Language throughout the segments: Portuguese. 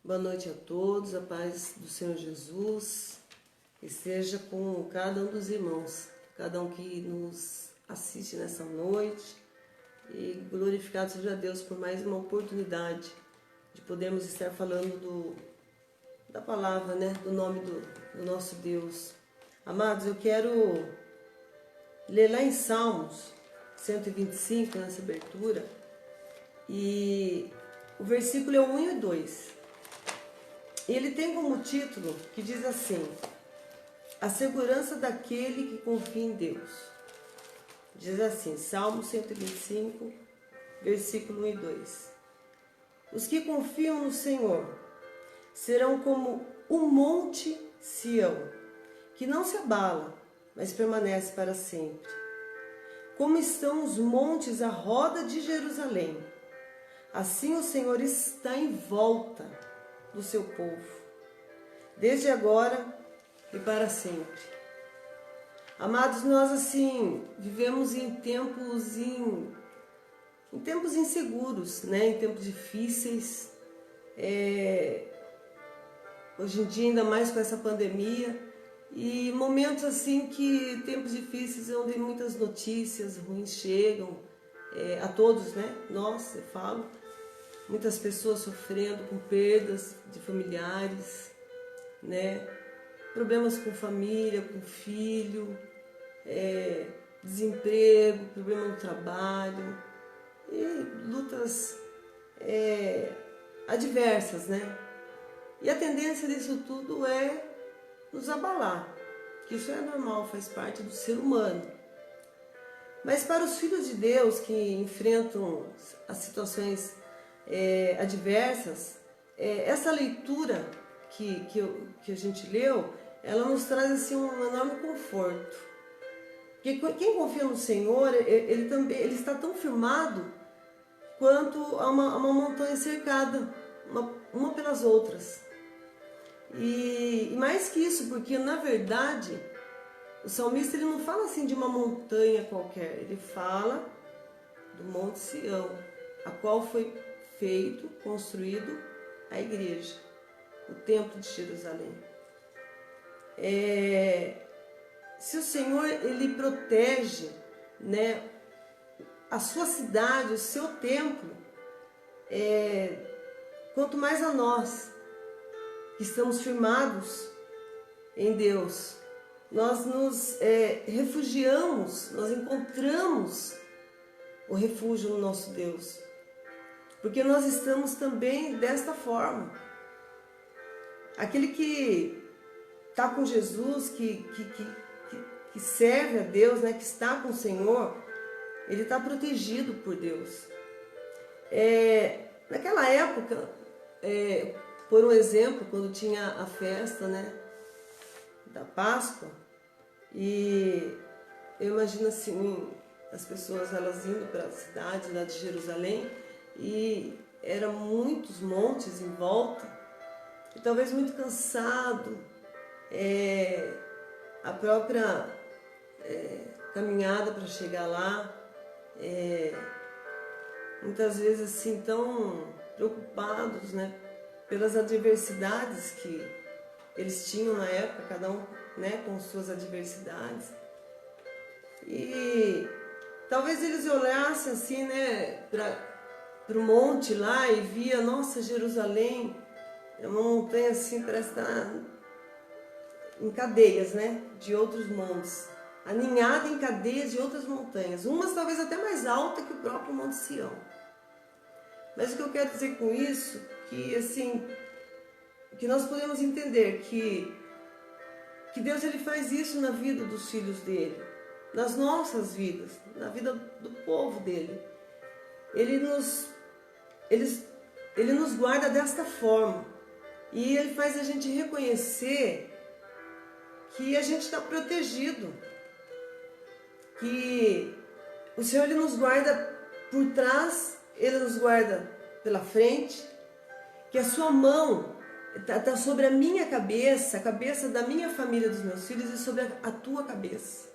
Boa noite a todos, a paz do Senhor Jesus esteja com cada um dos irmãos, cada um que nos assiste nessa noite, e glorificado seja Deus por mais uma oportunidade de podermos estar falando da palavra, né? Do nome do nosso Deus. Amados, eu quero ler lá em Salmos 125, nessa abertura, e o versículo é o 1 e 2. Ele tem como título que diz assim: a segurança daquele que confia em Deus. Diz assim, Salmo 125, versículo 1 e 2. Os que confiam no Senhor serão como o monte Sião, que não se abala, mas permanece para sempre. Como estão os montes à roda de Jerusalém, assim o Senhor está em volta do seu povo, desde agora e para sempre. Amados, nós assim vivemos em tempos inseguros, né? Em tempos difíceis. Hoje em dia, ainda mais com essa pandemia, e momentos assim que tempos difíceis onde muitas notícias ruins chegam a todos, né? Nós, eu falo, muitas pessoas sofrendo com perdas de familiares, né? Problemas com família, com filho, desemprego, problema no trabalho e lutas adversas, né? E a tendência disso tudo é nos abalar, que isso é normal, faz parte do ser humano. Mas para os filhos de Deus que enfrentam as situações adversas, essa leitura que a gente leu, ela nos traz assim um enorme conforto. Porque quem confia no Senhor, ele está tão firmado quanto a uma montanha cercada, uma pelas outras. E mais que isso, porque na verdade o salmista ele não fala assim de uma montanha qualquer, ele fala do Monte Sião, a qual foi construído a igreja, o templo de Jerusalém. Se o Senhor ele protege, né, a sua cidade, o seu templo, quanto mais a nós que estamos firmados em Deus, nós nos refugiamos, nós encontramos o refúgio no nosso Deus, porque nós estamos também desta forma. Aquele que está com Jesus, que serve a Deus, né, que está com o Senhor, ele está protegido por Deus. Naquela época, por um exemplo, quando tinha a festa, né, da Páscoa, e eu imagino assim, as pessoas elas indo para a cidade lá de Jerusalém, e eram muitos montes em volta, e talvez muito cansado, a própria caminhada para chegar lá, muitas vezes assim tão preocupados, né, pelas adversidades que eles tinham na época, cada um, né, com suas adversidades. E talvez eles olhassem assim, né, para o monte lá e via, nossa, Jerusalém é uma montanha assim, parece estar em cadeias, né, de outros montes, aninhada em cadeias de outras montanhas, umas talvez até mais alta que o próprio Monte Sião. Mas o que eu quero dizer com isso, que assim, que nós podemos entender que Deus ele faz isso na vida dos filhos dele, nas nossas vidas, na vida do povo dele. Ele nos guarda desta forma, e ele faz a gente reconhecer que a gente está protegido, que o Senhor ele nos guarda por trás, ele nos guarda pela frente, que a sua mão está sobre a minha cabeça, a cabeça da minha família, dos meus filhos, e sobre a tua cabeça,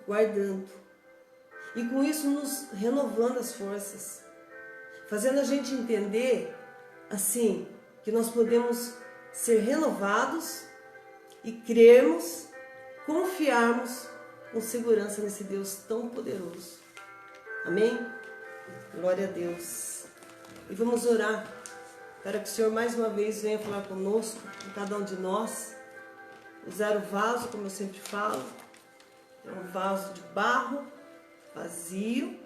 guardando. E com isso nos renovando as forças, fazendo a gente entender, assim, que nós podemos ser renovados e crermos, confiarmos com segurança nesse Deus tão poderoso. Amém? Glória a Deus. E vamos orar para que o Senhor mais uma vez venha falar conosco, com cada um de nós. Usar o vaso, como eu sempre falo, é um vaso de barro, vazio,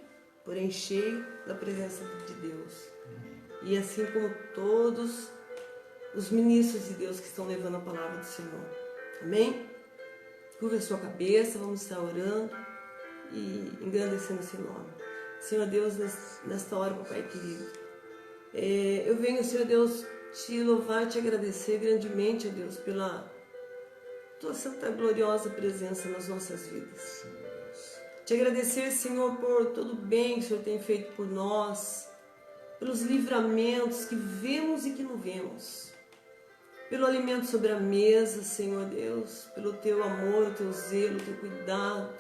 porém cheio da presença de Deus. E assim como todos os ministros de Deus que estão levando a palavra do Senhor. Amém? Curva a sua cabeça, vamos estar orando e engrandecendo esse nome. Senhor Deus, nesta hora, papai querido, eu venho, Senhor Deus, te louvar e te agradecer grandemente, ó Deus, pela tua santa gloriosa presença nas nossas vidas. Te agradecer, Senhor, por todo o bem que o Senhor tem feito por nós, pelos livramentos que vemos e que não vemos, pelo alimento sobre a mesa, Senhor Deus, pelo teu amor, o teu zelo, o teu cuidado,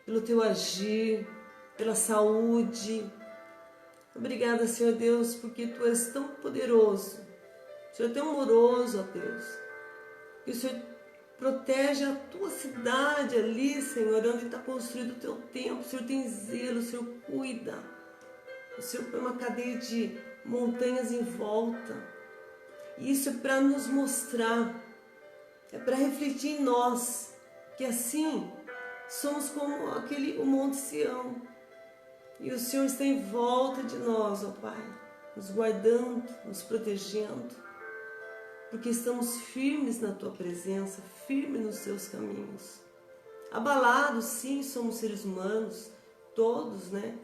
pelo teu agir, pela saúde. Obrigada, Senhor Deus, porque tu és tão poderoso, o Senhor é tão amoroso, ó Deus, que o Senhor protege a tua cidade ali, Senhor, onde está construído o teu templo. O Senhor tem zelo, o Senhor cuida. O Senhor põe uma cadeia de montanhas em volta. E isso é para nos mostrar, é para refletir em nós, que assim somos como o Monte Sião. E o Senhor está em volta de nós, ó Pai, nos guardando, nos protegendo, porque estamos firmes na Tua presença, firmes nos Teus caminhos. Abalados, sim, somos seres humanos, todos, né?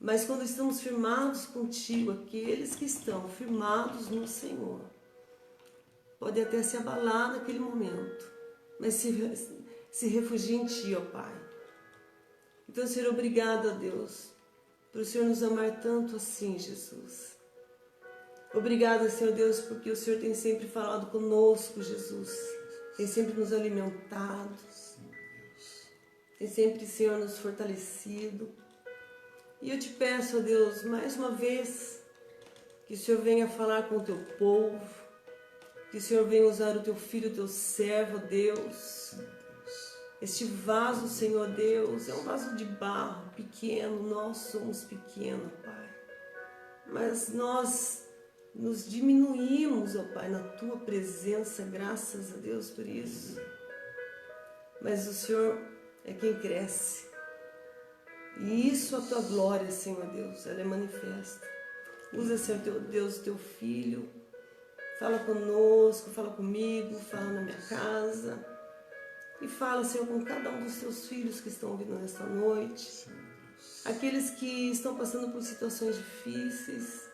Mas quando estamos firmados contigo, aqueles que estão firmados no Senhor, podem até se abalar naquele momento, mas se refugia em Ti, ó Pai. Então, Senhor, obrigado a Deus, por o Senhor nos amar tanto assim, Jesus. Obrigada, Senhor Deus, porque o Senhor tem sempre falado conosco, Jesus. Tem sempre nos alimentado. Tem sempre, Senhor, nos fortalecido. E eu te peço, ó Deus, mais uma vez, que o Senhor venha falar com o teu povo, que o Senhor venha usar o teu filho, o teu servo, ó Deus. Este vaso, Senhor Deus, é um vaso de barro, pequeno, nós somos pequenos, Pai. Mas nós nos diminuímos, ó Pai, na Tua presença, graças a Deus por isso. Mas o Senhor é quem cresce. E isso a Tua glória, Senhor Deus, ela é manifesta. Usa, Senhor Deus, o Teu Filho. Fala conosco, fala comigo, fala na minha casa. E fala, Senhor, com cada um dos Teus filhos que estão ouvindo nesta noite. Aqueles que estão passando por situações difíceis,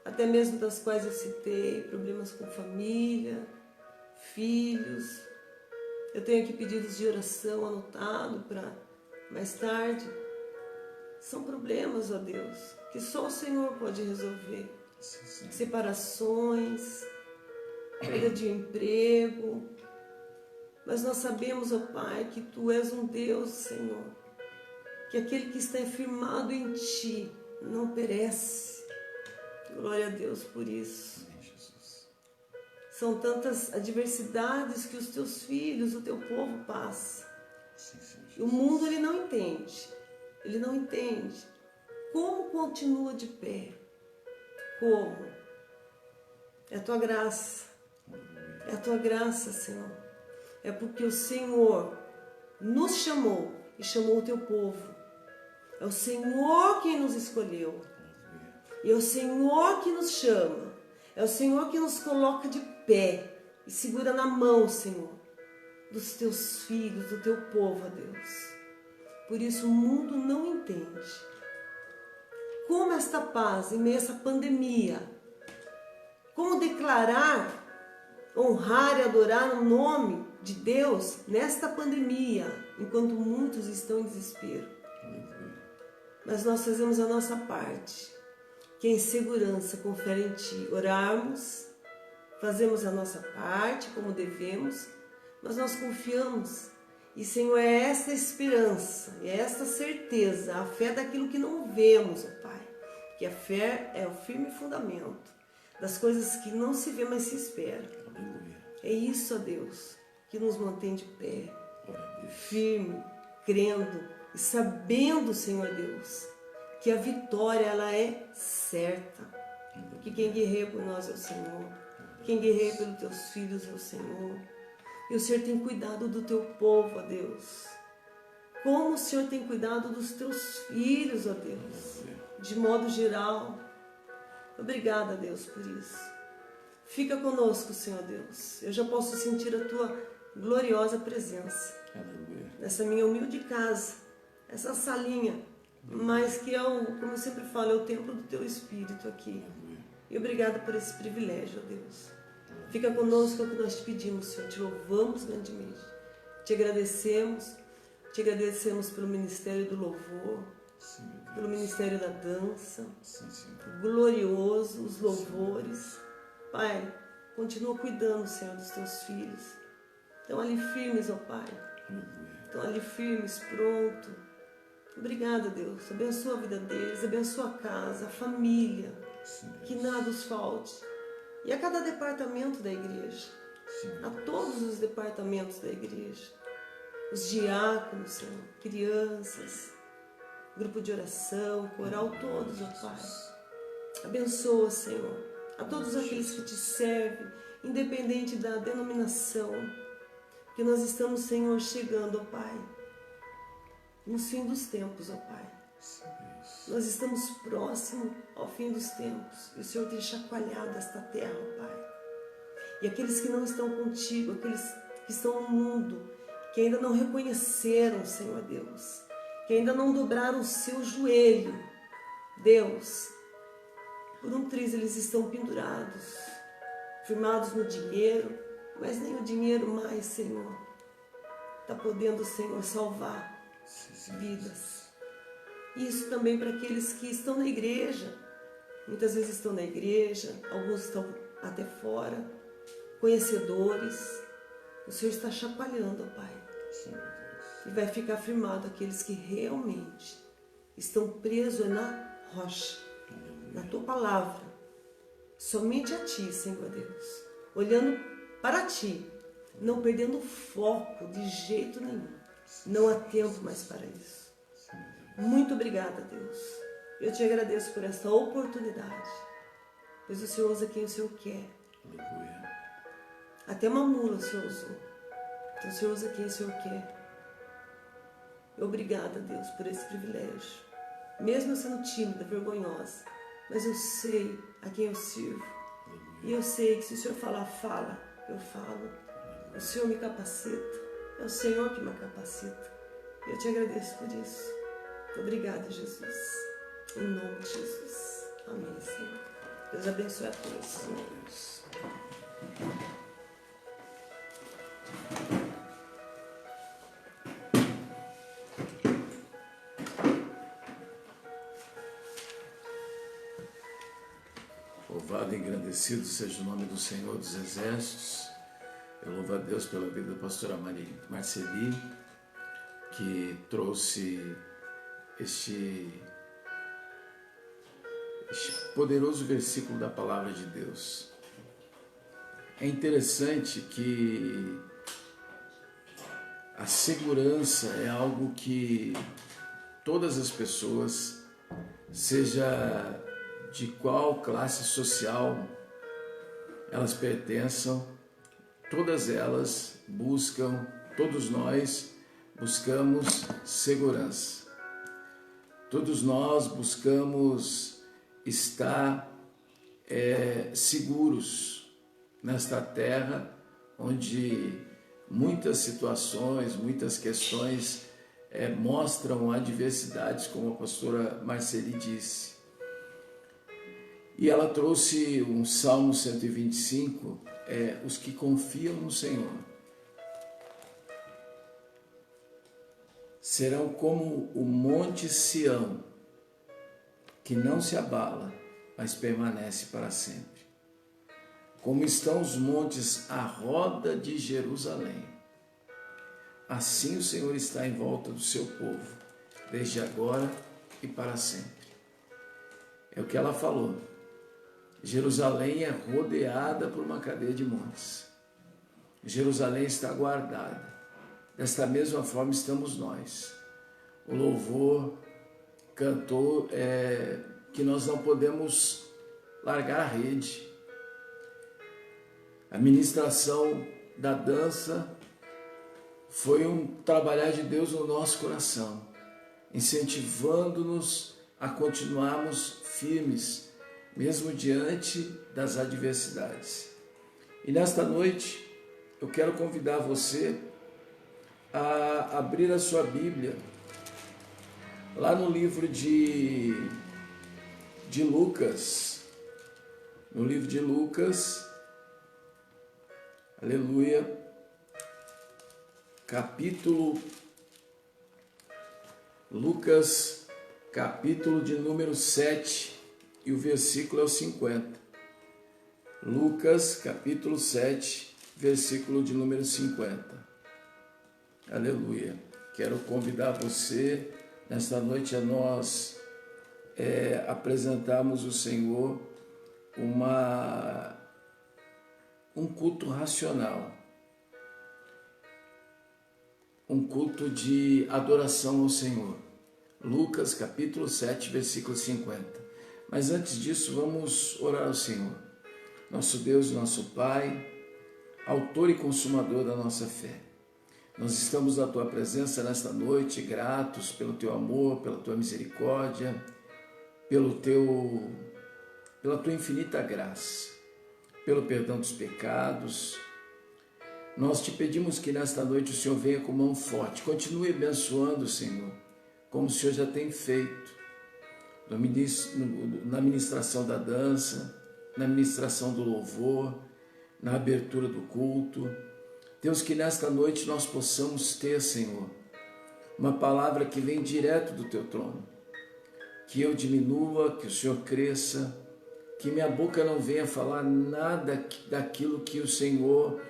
até mesmo das quais eu citei, problemas com família, filhos. Eu tenho aqui pedidos de oração anotado para mais tarde. São problemas, ó Deus, que só o Senhor pode resolver. Separações, perda de emprego. Mas nós sabemos, ó Pai, que Tu és um Deus, Senhor, que aquele que está firmado em Ti não perece. Glória a Deus por isso. São tantas adversidades que os Teus filhos, o Teu povo passa. O mundo, ele não entende. Ele não entende. Como continua de pé? Como? É a Tua graça. É a Tua graça, Senhor. É porque o Senhor nos chamou e chamou o Teu povo. É o Senhor quem nos escolheu. E é o Senhor que nos chama. É o Senhor que nos coloca de pé e segura na mão, Senhor, dos Teus filhos, do Teu povo, ó Deus. Por isso o mundo não entende. Como esta paz em meio a essa pandemia? Como declarar, honrar e adorar o nome de Deus nesta pandemia, enquanto muitos estão em desespero? Mas nós fazemos a nossa parte, que em segurança confere em Ti. Orarmos, fazemos a nossa parte como devemos, mas nós confiamos. E, Senhor, é esta esperança, é esta certeza, a fé daquilo que não vemos, ó Pai. Que a fé é o firme fundamento das coisas que não se vê, mas se espera. Aleluia. É isso, ó Deus, que nos mantém de pé, Glória a Deus. firme, crendo e sabendo, Senhor Deus, que a vitória ela é certa. Que quem guerreia por nós é o Senhor. Quem guerreia pelos teus filhos é o Senhor. E o Senhor tem cuidado do teu povo, ó Deus. Como o Senhor tem cuidado dos teus filhos, ó Deus. De modo geral. Obrigada, Deus, por isso. Fica conosco, Senhor Deus. Eu já posso sentir a tua gloriosa presença. Aleluia. Nessa minha humilde casa. Essa salinha. Mas que é o, como eu sempre falo, é o templo do teu Espírito aqui. E obrigada por esse privilégio, ó Deus. Fica conosco, é o que nós te pedimos, Senhor. Te louvamos grandemente. Te agradecemos pelo ministério do louvor, Sim, pelo ministério da dança. sim, sim. Glorioso, os louvores. Pai, continua cuidando, Senhor, dos teus filhos. Estão ali firmes, ó Pai. Aleluia. Estão ali firmes, pronto. Obrigada, Deus. Abençoa a vida deles, abençoa a casa, a família. Sim, Que nada os falte. E a cada departamento da igreja, sim. a todos os departamentos da igreja, os diáconos, Senhor, crianças, grupo de oração, coral, todos, ó Pai. Abençoa, Senhor, a todos aqueles que te servem, independente da denominação, que nós estamos, Senhor, chegando, ó Pai, nos fins dos tempos, ó Pai. Nós estamos próximos ao fim dos tempos e o Senhor tem chacoalhado esta terra, ó Pai. E aqueles que não estão contigo, aqueles que estão no mundo, que ainda não reconheceram, Senhor Deus, que ainda não dobraram o seu joelho, Deus, por um triz eles estão pendurados, firmados no dinheiro, mas nem o dinheiro mais, Senhor, está podendo, Senhor, salvar vidas. Isso também para aqueles que estão na igreja, muitas vezes estão na igreja, alguns estão até fora, conhecedores. O Senhor está chacoalhando, ó Pai. Sim, E vai ficar firmado aqueles que realmente estão presos na rocha, na Tua palavra. Somente a Ti, Senhor Deus. Olhando para Ti, não perdendo o foco de jeito nenhum. Não há tempo mais para isso. Muito obrigada, Deus. Eu te agradeço por esta oportunidade, pois o Senhor usa quem o Senhor quer. Aleluia. Até uma mula o Senhor usou. Então o Senhor usa quem o Senhor quer. Obrigada, Deus, por esse privilégio. Mesmo eu sendo tímida, vergonhosa, mas eu sei a quem eu sirvo. E eu sei que se o Senhor falar, fala, eu falo. O Senhor me capacita. É o Senhor que me capacita. Eu te agradeço por isso. Obrigada, Jesus. Em nome de Jesus. Amém, Senhor. Deus abençoe a todos. Louvado e engrandecido seja o nome do Senhor dos Exércitos. Eu louvo a Deus pela vida da pastora Marceli, que trouxe este poderoso versículo da palavra de Deus. É interessante que a segurança é algo que todas as pessoas, seja de qual classe social elas pertençam, todas elas buscam, todos nós buscamos segurança. Todos nós buscamos estar seguros nesta terra onde muitas situações, muitas questões mostram adversidades, como a pastora Marceli disse. E ela trouxe um Salmo 125, os que confiam no Senhor serão como o monte Sião, que não se abala, mas permanece para sempre. Como estão os montes à roda de Jerusalém, assim o Senhor está em volta do seu povo, desde agora e para sempre. É o que ela falou. Jerusalém é rodeada por uma cadeia de montes. Jerusalém está guardada. Desta mesma forma estamos nós. O louvor cantou que nós não podemos largar a rede. A ministração da dança foi um trabalhar de Deus no nosso coração, incentivando-nos a continuarmos firmes, mesmo diante das adversidades. E nesta noite, eu quero convidar você a abrir a sua Bíblia, lá no livro de Lucas, no livro de Lucas, aleluia, Lucas, capítulo de número 7, e o versículo é o 50. Lucas, capítulo 7, versículo de número 50. Aleluia. Quero convidar você, nesta noite, a nós apresentarmos o Senhor um culto racional, um culto de adoração ao Senhor. Lucas capítulo 7, versículo 50. Mas antes disso, vamos orar ao Senhor. Nosso Deus, nosso Pai, autor e consumador da nossa fé. Nós estamos na Tua presença nesta noite, gratos pelo Teu amor, pela Tua misericórdia, pela Tua infinita graça, pelo perdão dos pecados. Nós te pedimos que nesta noite o Senhor venha com mão forte, continue abençoando, Senhor, como o Senhor já tem feito, na ministração da dança, na ministração do louvor, na abertura do culto. Deus, que nesta noite nós possamos ter, Senhor, uma palavra que vem direto do Teu trono, que eu diminua, que o Senhor cresça, que minha boca não venha falar nada daquilo que o Senhor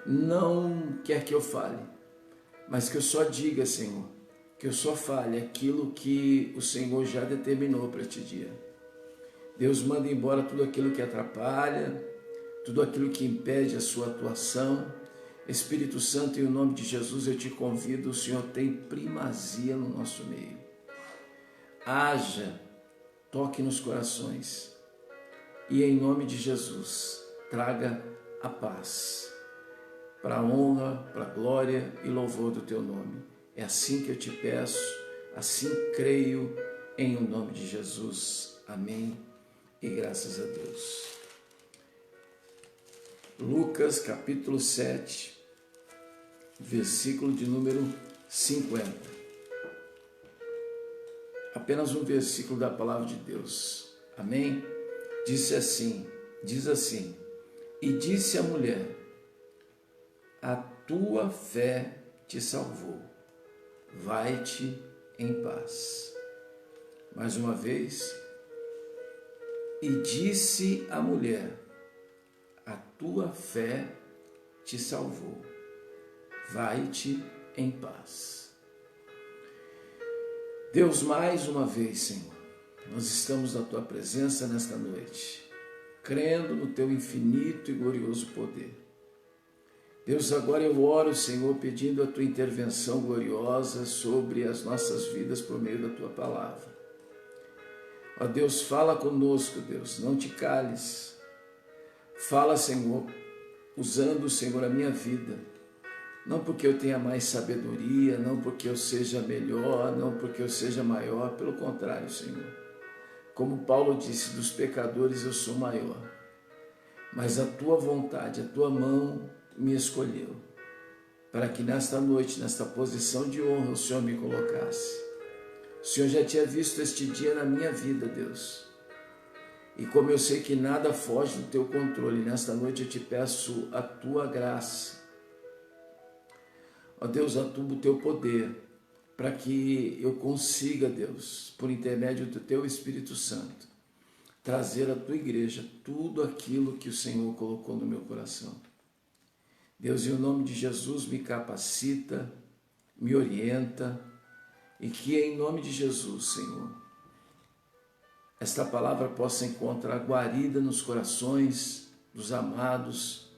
não quer que eu fale, mas que eu só diga, Senhor, que eu só fale aquilo que o Senhor já determinou para este dia. Deus, manda embora tudo aquilo que atrapalha, tudo aquilo que impede a sua atuação. Espírito Santo, em nome de Jesus, eu te convido, o Senhor tem primazia no nosso meio. Haja, toque nos corações e, em nome de Jesus, traga a paz, para a honra, para a glória e louvor do Teu nome. É assim que eu te peço, assim creio, em o nome de Jesus. Amém e graças a Deus. Lucas capítulo 7, versículo de número 50. Apenas um versículo da palavra de Deus. Amém? Diz assim, e disse a mulher: a tua fé te salvou, vai-te em paz. Mais uma vez, e disse a mulher: a tua fé te salvou, vai-te em paz. Deus, mais uma vez, Senhor, nós estamos na Tua presença nesta noite, crendo no Teu infinito e glorioso poder. Deus, agora eu oro, Senhor, pedindo a Tua intervenção gloriosa sobre as nossas vidas por meio da Tua palavra. Ó Deus, fala conosco, Deus, não te cales. Fala, Senhor, usando, Senhor, a minha vida, não porque eu tenha mais sabedoria, não porque eu seja melhor, não porque eu seja maior, pelo contrário, Senhor. Como Paulo disse, dos pecadores eu sou maior, mas a Tua vontade, a Tua mão me escolheu, para que nesta noite, nesta posição de honra, o Senhor me colocasse. O Senhor já tinha visto este dia na minha vida, Deus. E como eu sei que nada foge do Teu controle, nesta noite eu te peço a Tua graça. Ó Deus, atua o Teu poder, para que eu consiga, Deus, por intermédio do Teu Espírito Santo, trazer à Tua igreja tudo aquilo que o Senhor colocou no meu coração. Deus, em nome de Jesus, me capacita, me orienta, e que em nome de Jesus, Senhor, esta palavra possa encontrar guarida nos corações dos amados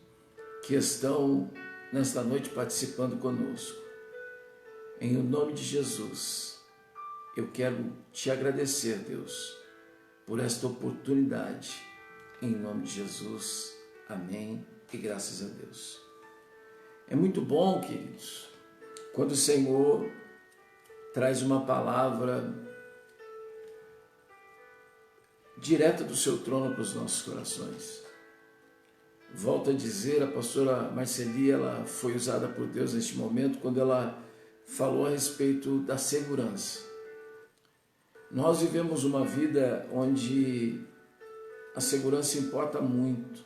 que estão nesta noite participando conosco. Em nome de Jesus, eu quero te agradecer, Deus, por esta oportunidade. Em nome de Jesus, amém e graças a Deus. É muito bom, queridos, quando o Senhor traz uma palavra direta do seu trono para os nossos corações. Volto a dizer, a pastora Marceli, ela foi usada por Deus neste momento quando ela falou a respeito da segurança. Nós vivemos uma vida onde a segurança importa muito.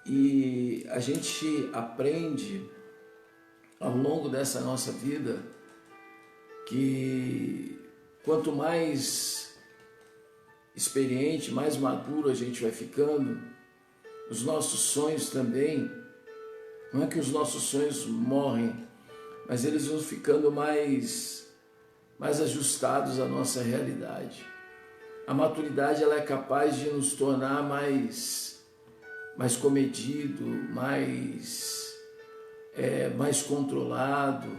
E a gente aprende ao longo dessa nossa vida que quanto mais experiente, mais maduro a gente vai ficando, os nossos sonhos também, não é que os nossos sonhos morrem, mas eles vão ficando mais ajustados à nossa realidade. A maturidade ela é capaz de nos tornar mais comedido, mais controlado.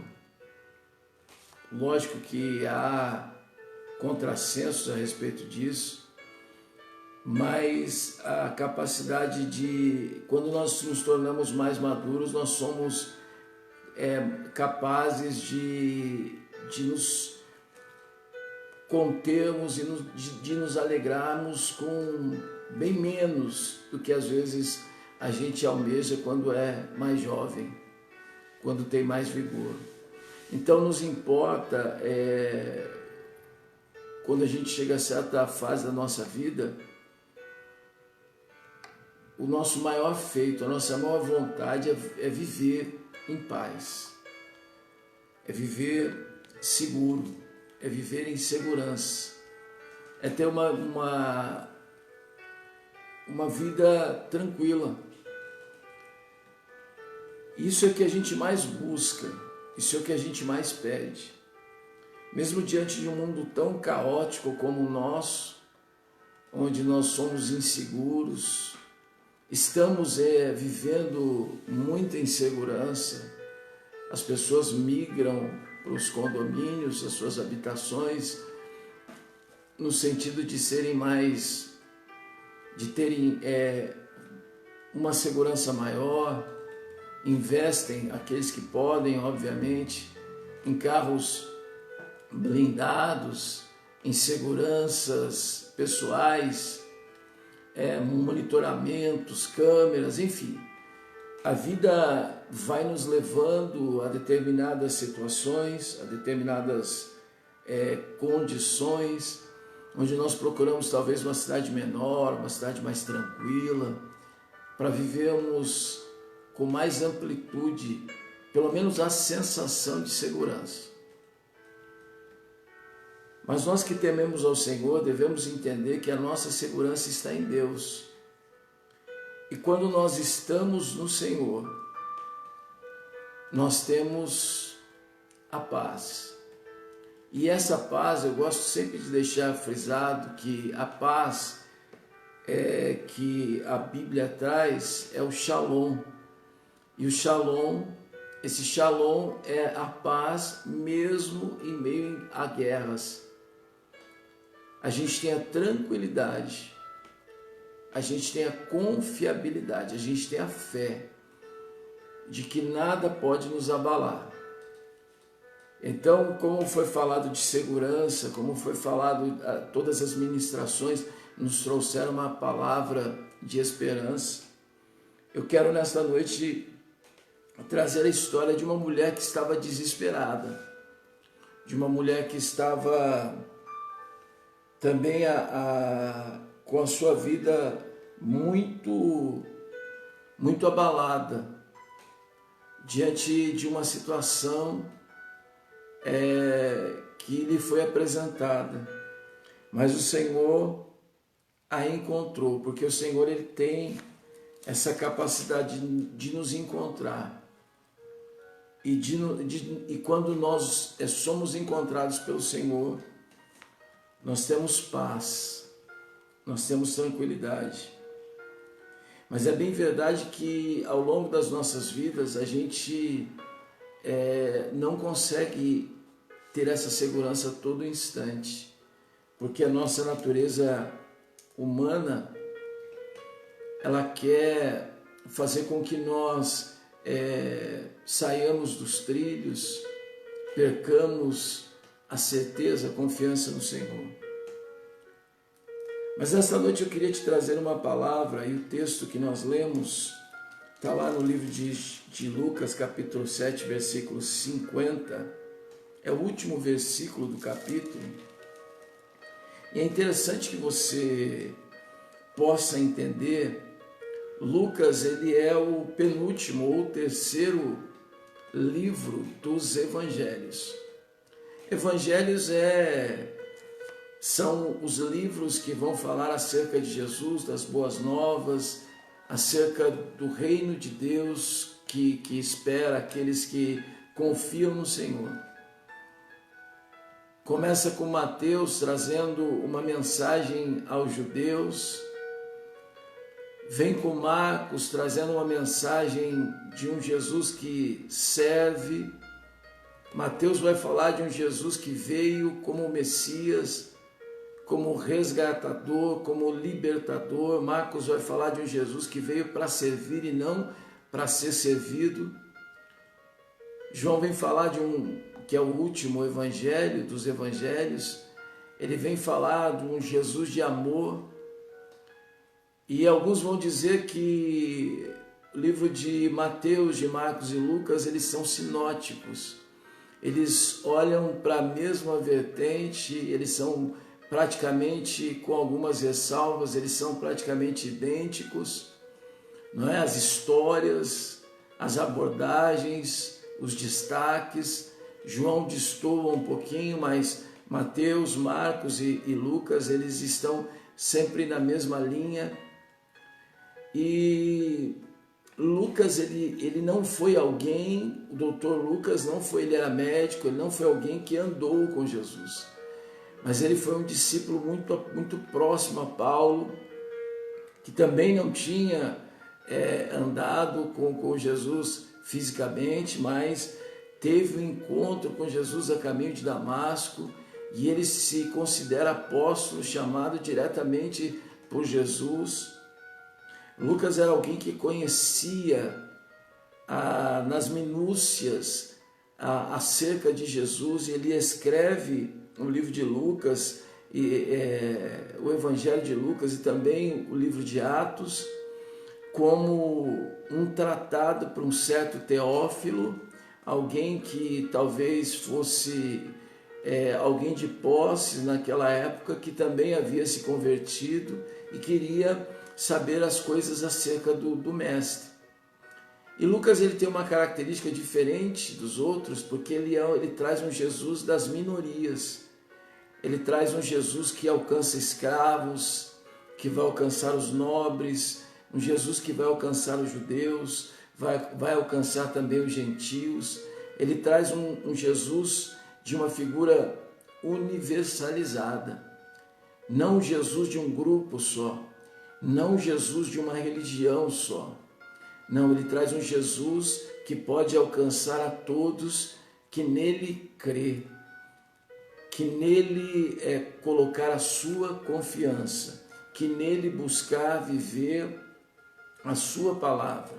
Lógico que há contrassensos a respeito disso, mas a capacidade de, quando nós nos tornamos mais maduros, nós somos capazes de nos contermos e de nos alegrarmos com bem menos do que às vezes a gente almeja quando é mais jovem, quando tem mais vigor. Então nos importa, quando a gente chega a certa fase da nossa vida, o nosso maior feito, a nossa maior vontade é viver em paz, é viver seguro, é viver em segurança, é ter uma vida tranquila. Isso é o que a gente mais busca, isso é o que a gente mais pede. Mesmo diante de um mundo tão caótico como o nosso, onde nós somos inseguros, estamos vivendo muita insegurança, as pessoas migram para os condomínios, as suas habitações, no sentido de terem uma segurança maior, investem, aqueles que podem, obviamente, em carros blindados, em seguranças pessoais, monitoramentos, câmeras, enfim. A vida vai nos levando a determinadas situações, a determinadas condições, onde nós procuramos talvez uma cidade menor, uma cidade mais tranquila, para vivermos com mais amplitude, pelo menos a sensação de segurança. Mas nós que tememos ao Senhor devemos entender que a nossa segurança está em Deus. E quando nós estamos no Senhor, nós temos a paz. E essa paz, eu gosto sempre de deixar frisado que a paz que a Bíblia traz é o Shalom. E o Shalom, esse Shalom é a paz mesmo em meio a guerras. A gente tem a tranquilidade, a gente tem a confiabilidade, a gente tem a fé de que nada pode nos abalar. Então, como foi falado de segurança, como foi falado, todas as ministrações nos trouxeram uma palavra de esperança. Eu quero nesta noite trazer a história de uma mulher que estava desesperada, de uma mulher que estava também com a sua vida muito abalada, diante de uma situação que lhe foi apresentada. Mas o Senhor a encontrou, porque o Senhor ele tem essa capacidade de nos encontrar. E quando nós somos encontrados pelo Senhor, nós temos paz, nós temos tranquilidade. Mas é bem verdade que ao longo das nossas vidas a gente não consegue ter essa segurança a todo instante, porque a nossa natureza humana, ela quer fazer com que nós saiamos dos trilhos, percamos a certeza, a confiança no Senhor. Mas esta noite eu queria te trazer uma palavra, e o texto que nós lemos está lá no livro de Lucas, capítulo 7, versículo 50. É o último versículo do capítulo. E é interessante que você possa entender, Lucas, ele é o penúltimo ou terceiro livro dos evangelhos. Evangelhos são os livros que vão falar acerca de Jesus, das boas novas, acerca do reino de Deus que espera aqueles que confiam no Senhor. Começa com Mateus trazendo uma mensagem aos judeus, vem com Marcos trazendo uma mensagem de um Jesus que serve. Mateus vai falar de um Jesus que veio como Messias, como resgatador, como libertador. Marcos vai falar de um Jesus que veio para servir e não para ser servido. João vem falar de que é o último evangelho dos evangelhos. Ele vem falar de um Jesus de amor. E alguns vão dizer que o livro de Mateus, de Marcos e Lucas, eles são sinóticos. Eles olham para a mesma vertente, eles são praticamente, com algumas ressalvas, eles são praticamente idênticos, não é? As histórias, as abordagens, os destaques. João destoa um pouquinho, mas Mateus, Marcos e Lucas, eles estão sempre na mesma linha. E Lucas, ele não foi alguém, o doutor Lucas não foi, ele era médico, ele não foi alguém que andou com Jesus, mas ele foi um discípulo muito próximo a Paulo, que também não tinha andado com Jesus fisicamente, mas teve um encontro com Jesus a caminho de Damasco, e ele se considera apóstolo, chamado diretamente por Jesus. Lucas era alguém que conhecia nas minúcias acerca de Jesus, e ele escreve o livro de Lucas, o Evangelho de Lucas e também o livro de Atos, como um tratado para um certo Teófilo, alguém que talvez fosse alguém de posse naquela época, que também havia se convertido e queria saber as coisas acerca do Mestre. E Lucas, ele tem uma característica diferente dos outros, porque ele traz um Jesus das minorias. Ele traz um Jesus que alcança escravos, que vai alcançar os nobres, um Jesus que vai alcançar os judeus, vai alcançar também os gentios. Ele traz um Jesus de uma figura universalizada, não Jesus de um grupo só, não Jesus de uma religião só. Não, ele traz um Jesus que pode alcançar a todos que nele crê, que nele colocar a sua confiança, que nele buscar viver a sua palavra.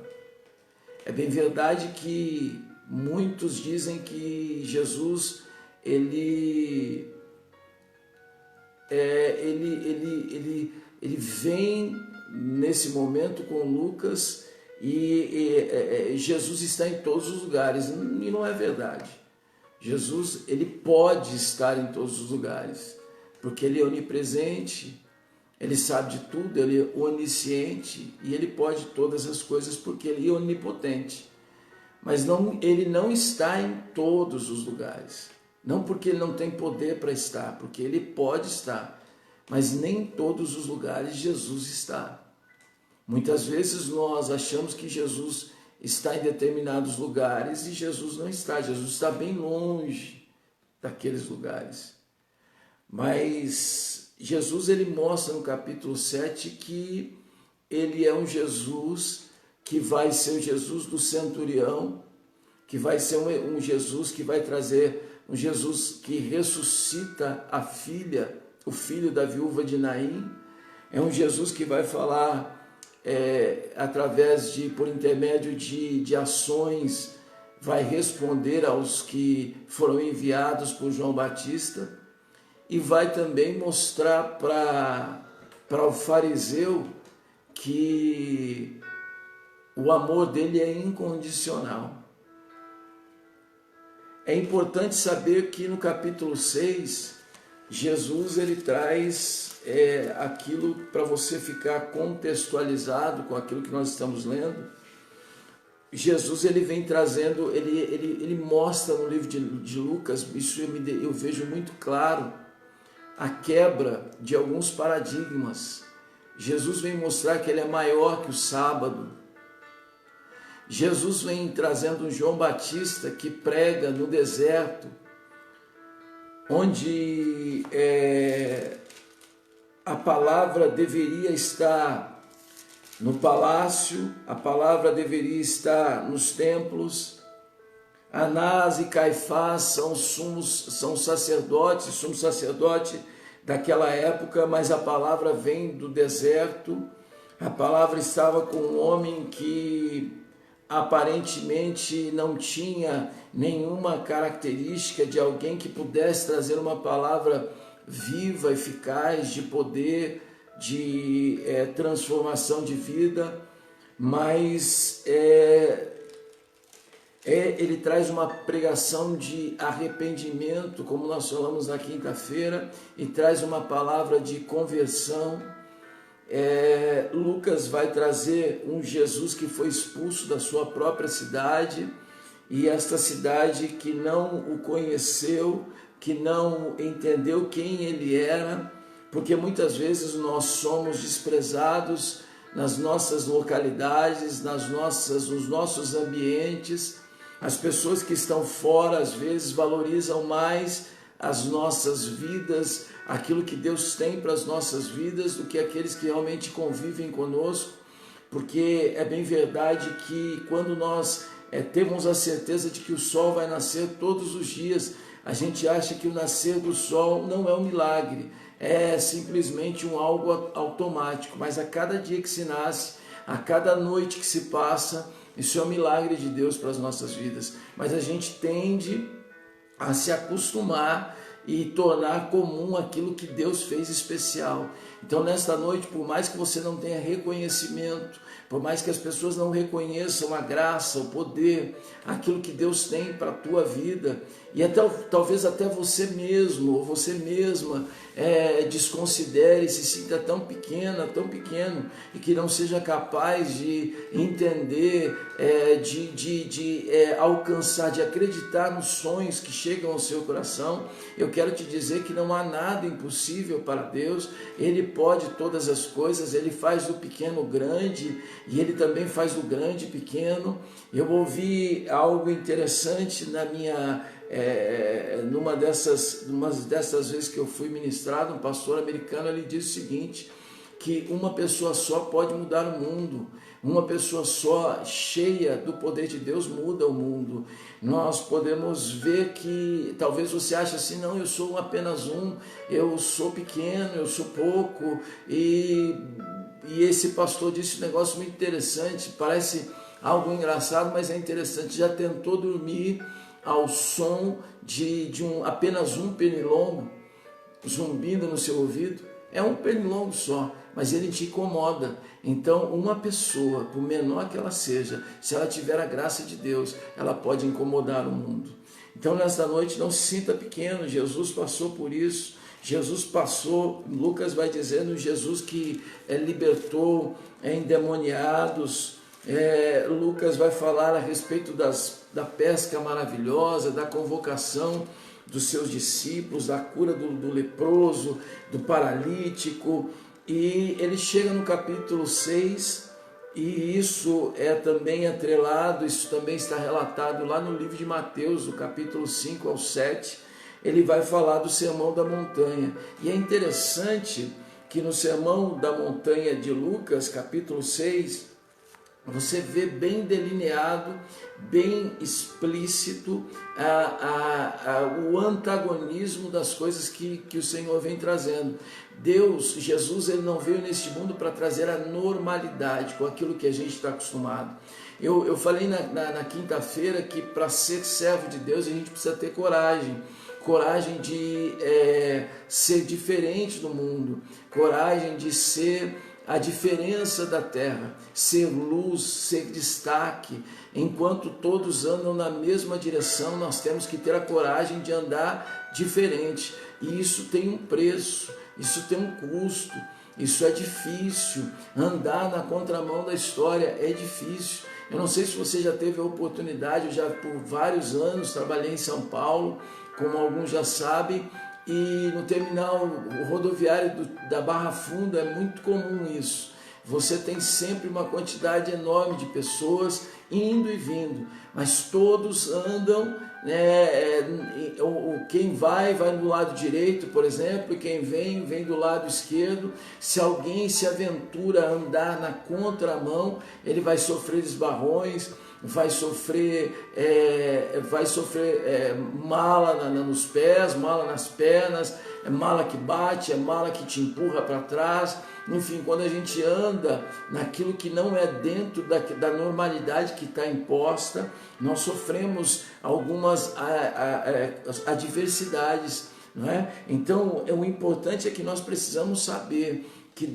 É bem verdade que muitos dizem que Jesus ele vem nesse momento com Lucas e Jesus está em todos os lugares, e não é verdade. Jesus, ele pode estar em todos os lugares, porque ele é onipresente, ele sabe de tudo, ele é onisciente e ele pode todas as coisas porque ele é onipotente. Mas ele não está em todos os lugares, não porque ele não tem poder para estar, porque ele pode estar, mas nem em todos os lugares Jesus está. Muitas vezes nós achamos que Jesus está em determinados lugares e Jesus não está. Jesus está bem longe daqueles lugares. Mas Jesus ele mostra no capítulo 7 que ele é um Jesus que vai ser o Jesus do centurião, que vai ser um Jesus que vai trazer, um Jesus que ressuscita a filha, o filho da viúva de Naim. É um Jesus que vai falar por intermédio de ações, vai responder aos que foram enviados por João Batista e vai também mostrar para o fariseu que o amor dele é incondicional. É importante saber que no capítulo 6, Jesus ele traz aquilo para você ficar contextualizado com aquilo que nós estamos lendo. Jesus ele vem trazendo, ele mostra no livro de Lucas, isso eu vejo muito claro, a quebra de alguns paradigmas. Jesus vem mostrar que ele é maior que o sábado. Jesus vem trazendo um João Batista que prega no deserto, onde a palavra deveria estar no palácio, a palavra deveria estar nos templos. Anás e Caifás são sacerdotes, sumo sacerdote daquela época, mas a palavra vem do deserto. A palavra estava com um homem que aparentemente não tinha nenhuma característica de alguém que pudesse trazer uma palavra viva, eficaz, de poder, de transformação de vida, mas ele traz uma pregação de arrependimento, como nós falamos na quinta-feira, e traz uma palavra de conversão. Lucas vai trazer um Jesus que foi expulso da sua própria cidade, e esta cidade que não o conheceu, que não entendeu quem ele era, porque muitas vezes nós somos desprezados nas nossas localidades, nos nossos ambientes. As pessoas que estão fora às vezes valorizam mais as nossas vidas, aquilo que Deus tem para as nossas vidas, do que aqueles que realmente convivem conosco, porque é bem verdade que quando nós temos a certeza de que o sol vai nascer todos os dias, a gente acha que o nascer do sol não é um milagre, é simplesmente algo automático, mas a cada dia que se nasce, a cada noite que se passa, isso é um milagre de Deus para as nossas vidas, mas a gente tende a se acostumar e tornar comum aquilo que Deus fez especial. Então nesta noite, por mais que você não tenha reconhecimento, por mais que as pessoas não reconheçam a graça, o poder, aquilo que Deus tem para a tua vida, e talvez até você mesmo ou você mesma desconsidere e se sinta tão pequena, tão pequeno, e que não seja capaz de entender, de alcançar, de acreditar nos sonhos que chegam ao seu coração. Eu quero te dizer que não há nada impossível para Deus. Ele pode todas as coisas, Ele faz do pequeno grande, e Ele também faz do grande pequeno. Eu ouvi algo interessante numa dessas vezes que eu fui ministrado, um pastor americano, ele disse o seguinte, que uma pessoa só pode mudar o mundo, uma pessoa só cheia do poder de Deus muda o mundo. Nós podemos ver que talvez você ache assim, não, eu sou apenas eu sou pequeno, eu sou pouco, e esse pastor disse um negócio muito interessante, parece algo engraçado, mas é interessante. Já tentou dormir ao som de apenas um pernilongo zumbindo no seu ouvido? É um pernilongo só, mas ele te incomoda. Então uma pessoa, por menor que ela seja, se ela tiver a graça de Deus, ela pode incomodar o mundo. Então nesta noite não se sinta pequeno, Jesus passou por isso. Jesus passou, Lucas vai dizendo, Jesus que libertou endemoniados. Lucas vai falar a respeito da pesca maravilhosa, da convocação dos seus discípulos, da cura do leproso, do paralítico, e ele chega no capítulo 6, e isso é também atrelado, isso também está relatado lá no livro de Mateus, do capítulo 5 ao 7, ele vai falar do Sermão da Montanha. E é interessante que no Sermão da Montanha de Lucas, capítulo 6, você vê bem delineado, bem explícito o antagonismo das coisas que o Senhor vem trazendo. Jesus, ele não veio neste mundo para trazer a normalidade com aquilo que a gente está acostumado. Eu falei na quinta-feira que para ser servo de Deus a gente precisa ter coragem de ser diferente do mundo, coragem de ser a diferença da terra, ser luz, ser destaque. Enquanto todos andam na mesma direção, nós temos que ter a coragem de andar diferente. E isso tem um preço, isso tem um custo, isso é difícil. Andar na contramão da história é difícil. Eu não sei se você já teve a oportunidade, eu já por vários anos trabalhei em São Paulo, como alguns já sabem, e no terminal rodoviário da Barra Funda é muito comum isso. Você tem sempre uma quantidade enorme de pessoas indo e vindo, mas todos andam, quem vai do lado direito, por exemplo, e quem vem do lado esquerdo. Se alguém se aventura a andar na contramão, ele vai sofrer esbarrões, vai sofrer mala nos pés, mala nas pernas, mala que bate, mala que te empurra para trás. Enfim, quando a gente anda naquilo que não é dentro da normalidade que está imposta, nós sofremos algumas adversidades, não é? Então, o importante é que nós precisamos saber que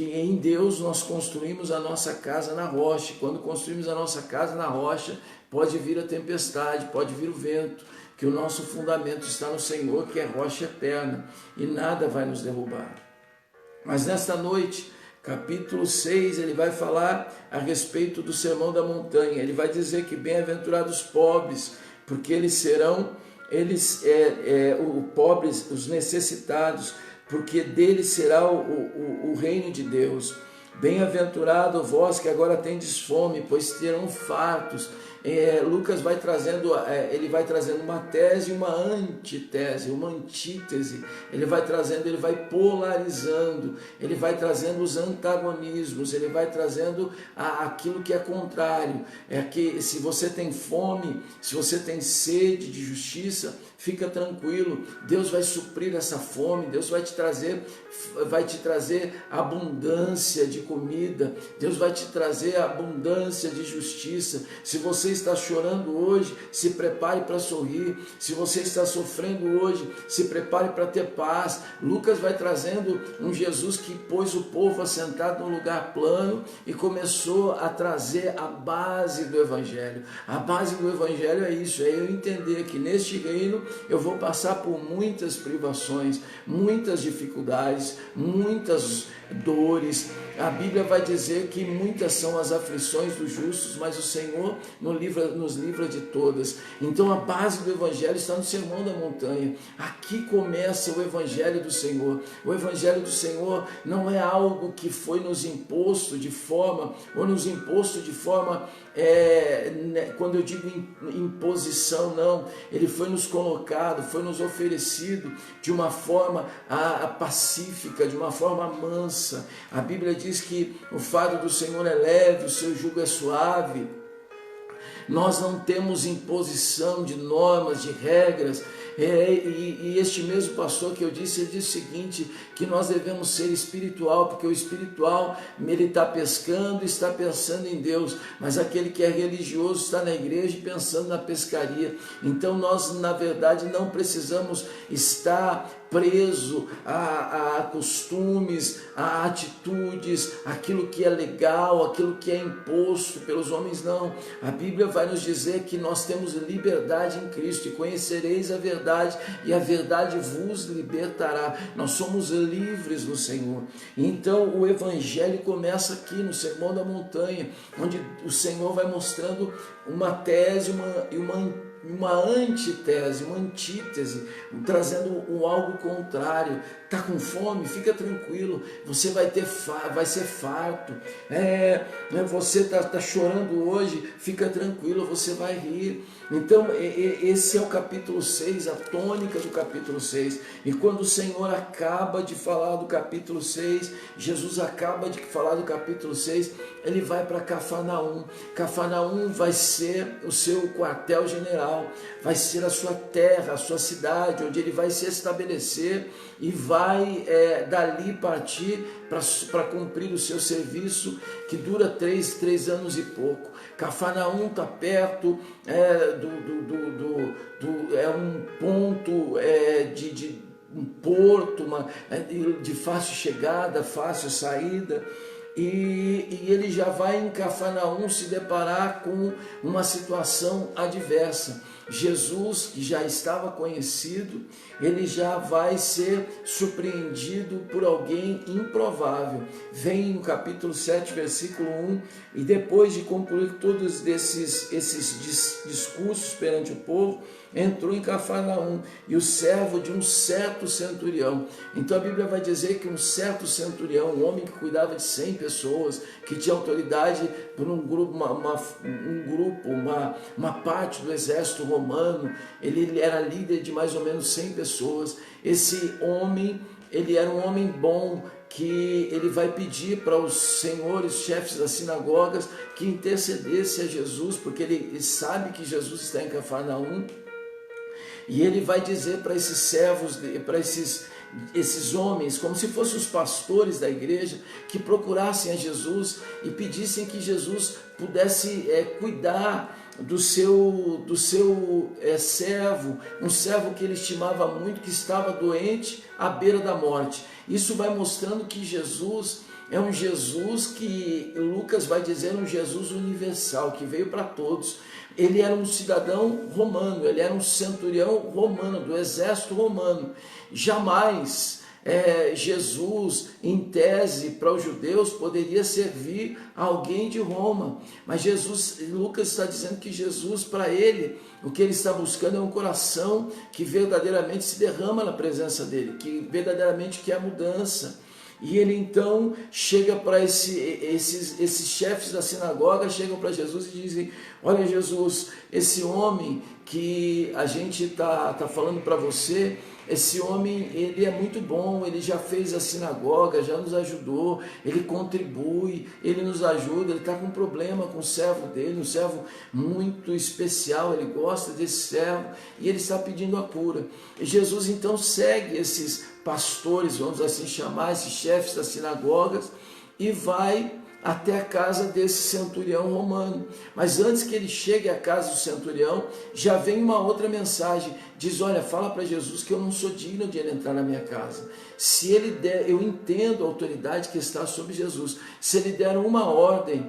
em Deus nós construímos a nossa casa na rocha. Quando construímos a nossa casa na rocha, pode vir a tempestade, pode vir o vento, que o nosso fundamento está no Senhor, que é rocha eterna, e nada vai nos derrubar. Mas nesta noite, capítulo 6, ele vai falar a respeito do Sermão da Montanha. Ele vai dizer que bem-aventurados os pobres, porque eles serão, pobres, os necessitados, porque deles será o reino de Deus. Bem-aventurado vós que agora tendes fome, pois terão fartos. Lucas vai trazendo, ele vai trazendo uma tese e uma antítese, uma antítese. Ele vai polarizando, ele vai trazendo os antagonismos, ele vai trazendo aquilo que é contrário. É que se você tem fome, se você tem sede de justiça, fica tranquilo, Deus vai suprir essa fome, Deus vai te trazer abundância de comida, Deus vai te trazer abundância de justiça. Se você está chorando hoje, se prepare para sorrir. Se você está sofrendo hoje, se prepare para ter paz. Lucas vai trazendo um Jesus que pôs o povo assentado num lugar plano e começou a trazer a base do Evangelho. A base do Evangelho é isso, é eu entender que neste reino eu vou passar por muitas privações, muitas dificuldades, muitas dores. A Bíblia vai dizer que muitas são as aflições dos justos, mas o Senhor nos livra de todas. Então a base do Evangelho está no Sermão da Montanha. Aqui começa o Evangelho do Senhor. O Evangelho do Senhor não é algo que foi nos imposto de forma, quando eu digo imposição, não. Ele foi nos colocado, foi nos oferecido de uma forma pacífica, de uma forma mansa. A Bíblia diz que o fardo do Senhor é leve, o seu jugo é suave. Nós não temos imposição de normas, de regras. E este mesmo pastor que eu disse, ele disse o seguinte, que nós devemos ser espiritual, porque o espiritual, ele está pescando, está pensando em Deus, mas aquele que é religioso está na igreja e pensando na pescaria. Então nós, na verdade, não precisamos estar preso a costumes, a atitudes, aquilo que é legal, aquilo que é imposto pelos homens, não. A Bíblia vai nos dizer que nós temos liberdade em Cristo, e conhecereis a verdade, e a verdade vos libertará. Nós somos livres no Senhor. Então o Evangelho começa aqui no Sermão da Montanha, onde o Senhor vai mostrando uma tese e uma uma antítese, uma antítese, trazendo algo contrário. Está com fome? Fica tranquilo, você vai ser farto. Você está chorando hoje? Fica tranquilo, você vai rir. Então esse é o capítulo 6, a tônica do capítulo 6. E quando o Senhor acaba de falar do capítulo 6, Jesus acaba de falar do capítulo 6, ele vai para Cafarnaum. Cafarnaum vai ser o seu quartel-general, vai ser a sua terra, a sua cidade, onde ele vai se estabelecer e vai dali partir para cumprir o seu serviço, que dura três anos e pouco. Cafarnaum está perto, é um ponto de um porto, de fácil chegada, fácil saída. E ele já vai em Cafarnaum se deparar com uma situação adversa. Jesus, que já estava conhecido, ele já vai ser surpreendido por alguém improvável. Vem no capítulo 7, versículo 1, e depois de concluir todos esses discursos perante o povo, entrou em Cafarnaum, e o servo de um certo centurião. Então a Bíblia vai dizer que um certo centurião, um homem que cuidava de 100 pessoas, que tinha autoridade por um grupo, uma parte do exército romano, ele era líder de mais ou menos 100 pessoas. Esse homem, ele era um homem bom, que ele vai pedir para os senhores, chefes das sinagogas, que intercedesse a Jesus, porque ele sabe que Jesus está em Cafarnaum. E ele vai dizer para esses servos, para esses homens, como se fossem os pastores da igreja, que procurassem a Jesus e pedissem que Jesus pudesse cuidar do seu servo, um servo que ele estimava muito, que estava doente à beira da morte. Isso vai mostrando que Jesus é um Jesus que Lucas vai dizer, um Jesus universal, que veio para todos. Ele era um cidadão romano, ele era um centurião romano, do exército romano. Jamais Jesus, em tese, para os judeus, poderia servir a alguém de Roma. Mas Lucas está dizendo que Jesus, para ele, o que ele está buscando é um coração que verdadeiramente se derrama na presença dele, que verdadeiramente quer mudança. E ele então chega para esses chefes da sinagoga, chegam para Jesus e dizem: olha, Jesus, esse homem que a gente está falando para você, esse homem, ele é muito bom, ele já fez a sinagoga, já nos ajudou, ele contribui, ele nos ajuda, ele está com um problema com o servo dele, um servo muito especial, ele gosta desse servo e ele está pedindo a cura. E Jesus então segue esses pastores, vamos assim chamar, esses chefes das sinagogas, e vai até a casa desse centurião romano. Mas antes que ele chegue à casa do centurião, já vem uma outra mensagem, diz: olha, fala para Jesus que eu não sou digno de ele entrar na minha casa. Se ele der, eu entendo a autoridade que está sobre Jesus, se ele der uma ordem,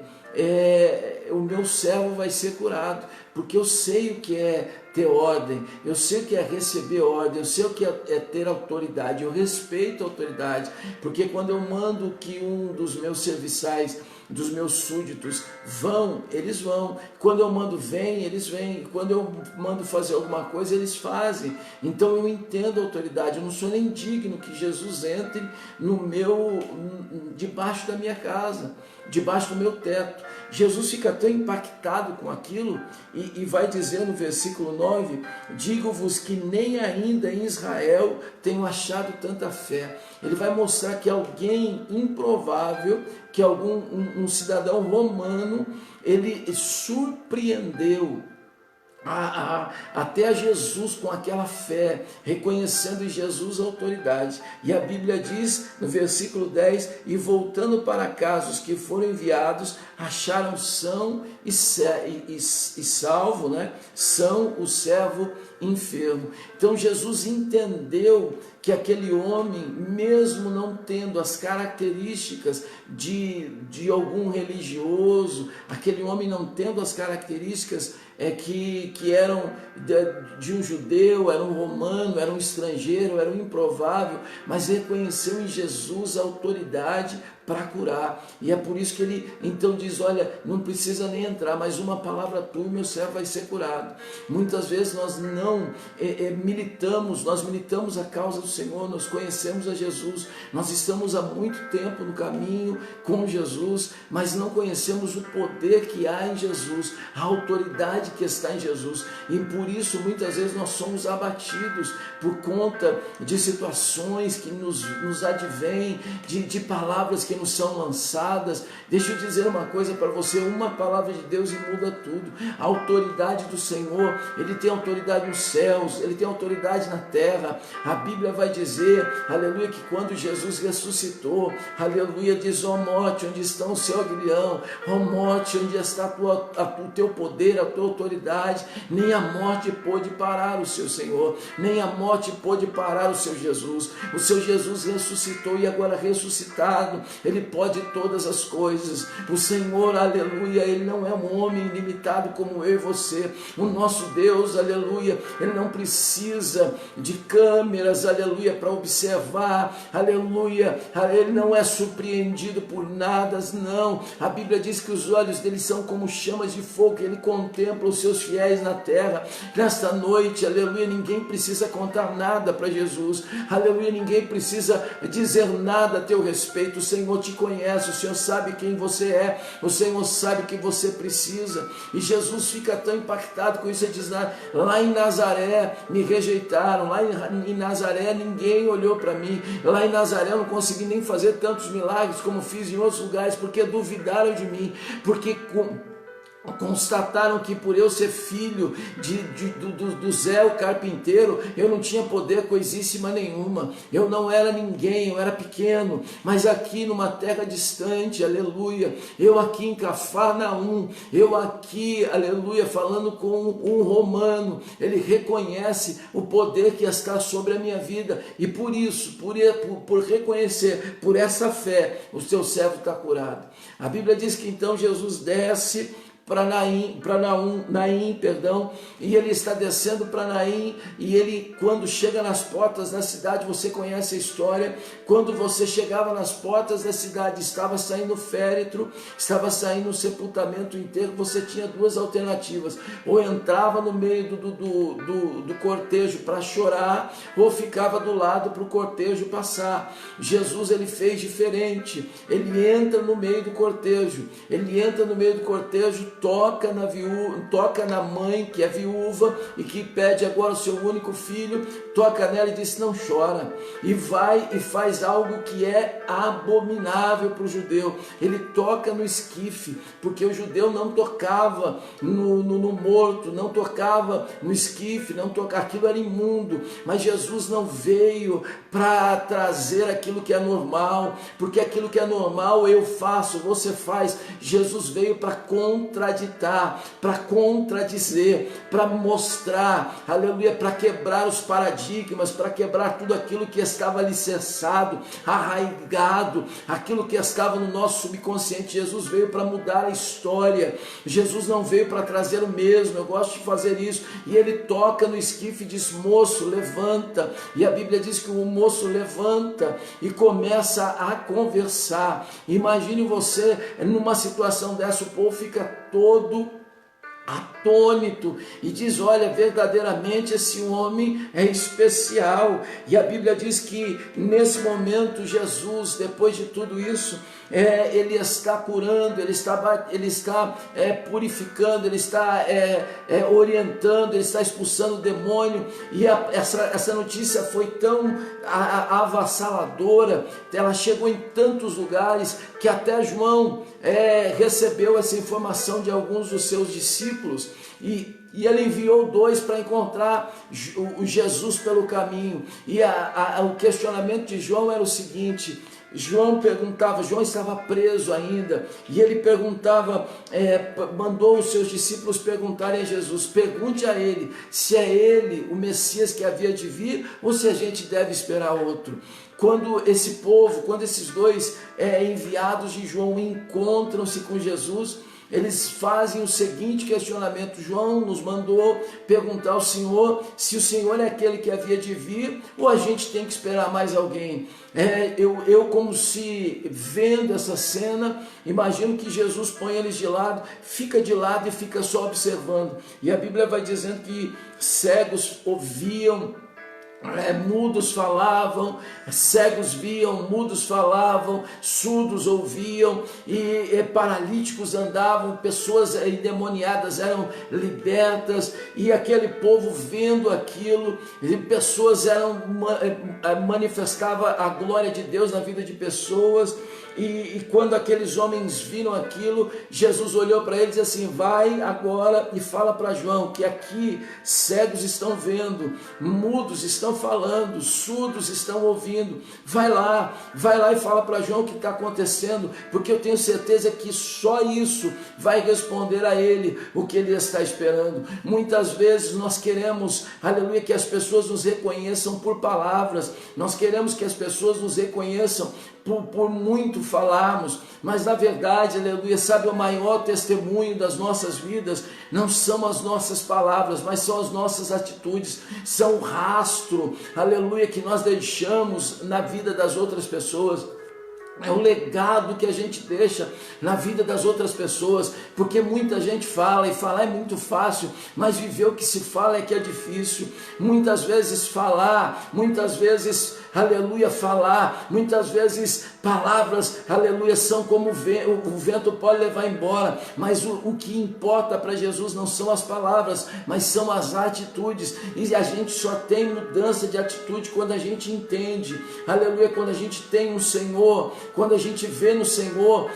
o meu servo vai ser curado, porque eu sei o que é ter ordem, eu sei o que é receber ordem, eu sei o que é ter autoridade, eu respeito a autoridade, porque quando eu mando que um dos meus serviçais, dos meus súditos vão, eles vão. Quando eu mando vem, eles vêm. Quando eu mando fazer alguma coisa, eles fazem. Então eu entendo a autoridade, eu não sou nem digno que Jesus entre debaixo da minha casa, debaixo do meu teto. Jesus fica tão impactado com aquilo e vai dizer no versículo 9: digo-vos que nem ainda em Israel tenho achado tanta fé. Ele vai mostrar que alguém improvável, que um cidadão romano, ele surpreendeu até a Jesus com aquela fé, reconhecendo em Jesus a autoridade. E a Bíblia diz no versículo 10: e voltando para casa, os que foram enviados acharam são e salvo, né? São o servo enfermo. Então Jesus entendeu que aquele homem, mesmo não tendo as características de algum religioso, aquele homem não tendo as características que eram de um judeu, era um romano, era um estrangeiro, era um improvável, mas reconheceu em Jesus a autoridade para curar. E é por isso que ele então diz, olha, não precisa nem entrar, mas uma palavra tua, meu servo vai ser curado. Muitas vezes nós não militamos a causa do Senhor, nós conhecemos a Jesus, nós estamos há muito tempo no caminho com Jesus, mas não conhecemos o poder que há em Jesus, a autoridade que está em Jesus, e por isso muitas vezes nós somos abatidos por conta de situações que nos advêm, de palavras que nos são lançadas. Deixa eu dizer uma coisa para você, uma palavra de Deus e muda tudo. A autoridade do Senhor, Ele tem autoridade nos céus, Ele tem autoridade na terra. A Bíblia vai dizer, aleluia, que quando Jesus ressuscitou, aleluia, diz, ó morte, onde está o seu aguilhão? Ó morte, onde está o teu poder, a tua autoridade? Nem a morte pôde parar o seu Senhor, nem a morte pôde parar o seu Jesus. O seu Jesus ressuscitou e agora ressuscitado, Ele pode todas as coisas. O Senhor, aleluia, Ele não é um homem ilimitado como eu e você. O nosso Deus, aleluia, Ele não precisa de câmeras, aleluia, para observar, aleluia, Ele não é surpreendido por nada, não. A Bíblia diz que os olhos dele são como chamas de fogo, Ele contempla os seus fiéis na terra. Nesta noite, aleluia, ninguém precisa contar nada para Jesus, aleluia, ninguém precisa dizer nada a teu respeito. O Senhor te conhece, o Senhor sabe quem você é, o Senhor sabe que você precisa. E Jesus fica tão impactado com isso, ele diz, lá em Nazaré me rejeitaram, lá em Nazaré ninguém olhou para mim, lá em Nazaré eu não consegui nem fazer tantos milagres como fiz em outros lugares, porque duvidaram de mim, porque constataram que por eu ser filho do Zé, o carpinteiro, eu não tinha poder coisíssima nenhuma, eu não era ninguém, eu era pequeno. Mas aqui numa terra distante, aleluia, eu aqui em Cafarnaum, eu aqui, aleluia, falando com um romano, ele reconhece o poder que está sobre a minha vida, e por isso, por reconhecer, por essa fé, o seu servo está curado. A Bíblia diz que então Jesus desce para Naim, e ele está descendo para Naim, e ele, quando chega nas portas da cidade, você conhece a história, quando você chegava nas portas da cidade, estava saindo o féretro, estava saindo o sepultamento inteiro, você tinha duas alternativas, ou entrava no meio do cortejo para chorar, ou ficava do lado para o cortejo passar. Jesus, ele fez diferente, ele entra no meio do cortejo, toca na mãe que é viúva e que pede agora o seu único filho, toca nela e diz, não chora, e vai e faz algo que é abominável para o judeu. Ele toca no esquife, porque o judeu não tocava no morto, não tocava no esquife, aquilo era imundo. Mas Jesus não veio para trazer aquilo que é normal, porque aquilo que é normal eu faço, você faz. Jesus veio para contraditar, para contradizer, para mostrar, aleluia, para quebrar os paradigmas, para quebrar tudo aquilo que estava alicerçado, arraigado, aquilo que estava no nosso subconsciente. Jesus veio para mudar a história. Jesus não veio para trazer o mesmo. Eu gosto de fazer isso. E ele toca no esquife e diz, moço, levanta. E a Bíblia diz que o moço levanta e começa a conversar. Imagine você numa situação dessa, o povo fica todo atônito e diz, olha, verdadeiramente esse homem é especial. E a Bíblia diz que nesse momento Jesus, depois de tudo isso, ele está curando, ele está purificando, ele está orientando, ele está expulsando o demônio. E essa notícia foi tão avassaladora, ela chegou em tantos lugares, que até João recebeu essa informação de alguns dos seus discípulos, e ele enviou 2 para encontrar o Jesus pelo caminho. E o questionamento de João era o seguinte: João estava preso ainda, e ele perguntava, mandou os seus discípulos perguntarem a Jesus, pergunte a ele se é ele o Messias que havia de vir, ou se a gente deve esperar outro. quando esse povo, quando esses dois enviados de João encontram-se com Jesus, eles fazem o seguinte questionamento: João nos mandou perguntar ao Senhor se o Senhor é aquele que havia de vir ou a gente tem que esperar mais alguém. Eu como se vendo essa cena, imagino que Jesus põe eles de lado, fica de lado e fica só observando. E a Bíblia vai dizendo que cegos ouviam, mudos falavam, cegos viam, mudos falavam, surdos ouviam, e paralíticos andavam, pessoas endemoniadas eram libertas, e aquele povo vendo aquilo, e pessoas manifestavam a glória de Deus na vida de pessoas. E quando aqueles homens viram aquilo, Jesus olhou para eles e disse assim: vai agora e fala para João que aqui cegos estão vendo, mudos estão falando, surdos estão ouvindo. Vai lá e fala para João o que está acontecendo, porque eu tenho certeza que só isso vai responder a ele o que ele está esperando. Muitas vezes nós queremos, aleluia, que as pessoas nos reconheçam por palavras, nós queremos que as pessoas nos reconheçam por muito falarmos, mas na verdade, aleluia, sabe, o maior testemunho das nossas vidas não são as nossas palavras, mas são as nossas atitudes, são o rastro, aleluia, que nós deixamos na vida das outras pessoas. É o legado que a gente deixa na vida das outras pessoas, porque muita gente fala, e falar é muito fácil, mas viver o que se fala é que é difícil. Muitas vezes falar, muitas vezes, aleluia, falar, muitas vezes palavras, aleluia, são como o vento pode levar embora, mas o que importa para Jesus não são as palavras, mas são as atitudes, e a gente só tem mudança de atitude quando a gente entende, aleluia, quando a gente tem um Senhor, quando a gente vê no Senhor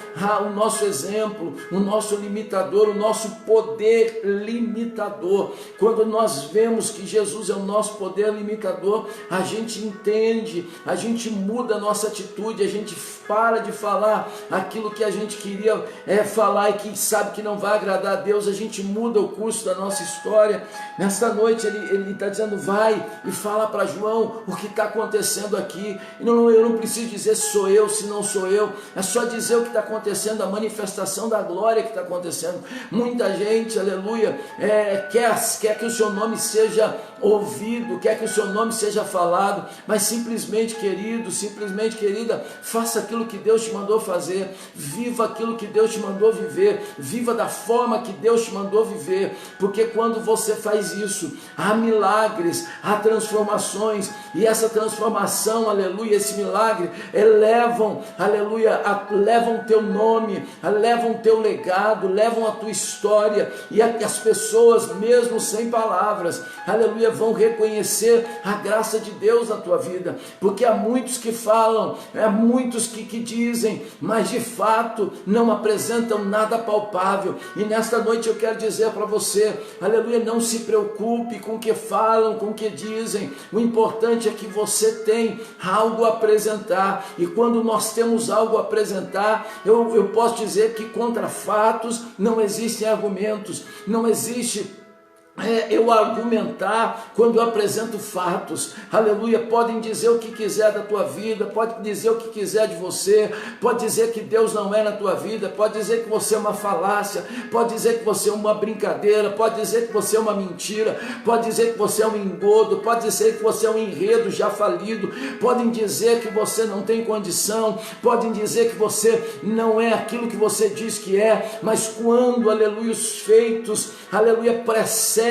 o nosso exemplo, o nosso limitador, o nosso poder limitador. Quando nós vemos que Jesus é o nosso poder limitador, a gente entende, a gente muda a nossa atitude, a gente para de falar aquilo que a gente queria falar e que sabe que não vai agradar a Deus, a gente muda o curso da nossa história. Nesta noite ele está dizendo: vai e fala para João o que está acontecendo aqui. Eu não preciso dizer se sou eu, se não sou eu, é só dizer o que está acontecendo, a manifestação da glória que está acontecendo. Muita gente, aleluia, quer que o seu nome seja ouvido, quer que o seu nome seja falado, mas simplesmente, querido, simplesmente, querida, faça aquilo que Deus te mandou fazer, viva aquilo que Deus te mandou viver, viva da forma que Deus te mandou viver, porque quando você faz isso, há milagres, há transformações, e essa transformação, aleluia, esse milagre, levam, aleluia, levam o teu nome, levam o teu legado, levam a tua história, e as pessoas, mesmo sem palavras, aleluia, vão reconhecer a graça de Deus na tua vida, porque há muitos que falam, há muitos que dizem, mas de fato não apresentam nada palpável. E nesta noite eu quero dizer para você, aleluia, não se preocupe com o que falam, com o que dizem, o importante é que você tem algo a apresentar, e quando nós temos algo a apresentar, eu posso dizer que contra fatos não existem argumentos, não existe eu argumentar quando eu apresento fatos, aleluia. Podem dizer o que quiser da tua vida, pode dizer o que quiser de você, pode dizer que Deus não é na tua vida, pode dizer que você é uma falácia, pode dizer que você é uma brincadeira, pode dizer que você é uma mentira, pode dizer que você é um engodo, pode dizer que você é um enredo já falido, podem dizer que você não tem condição, podem dizer que você não é aquilo que você diz que é, mas quando, aleluia, os feitos, aleluia, precedem,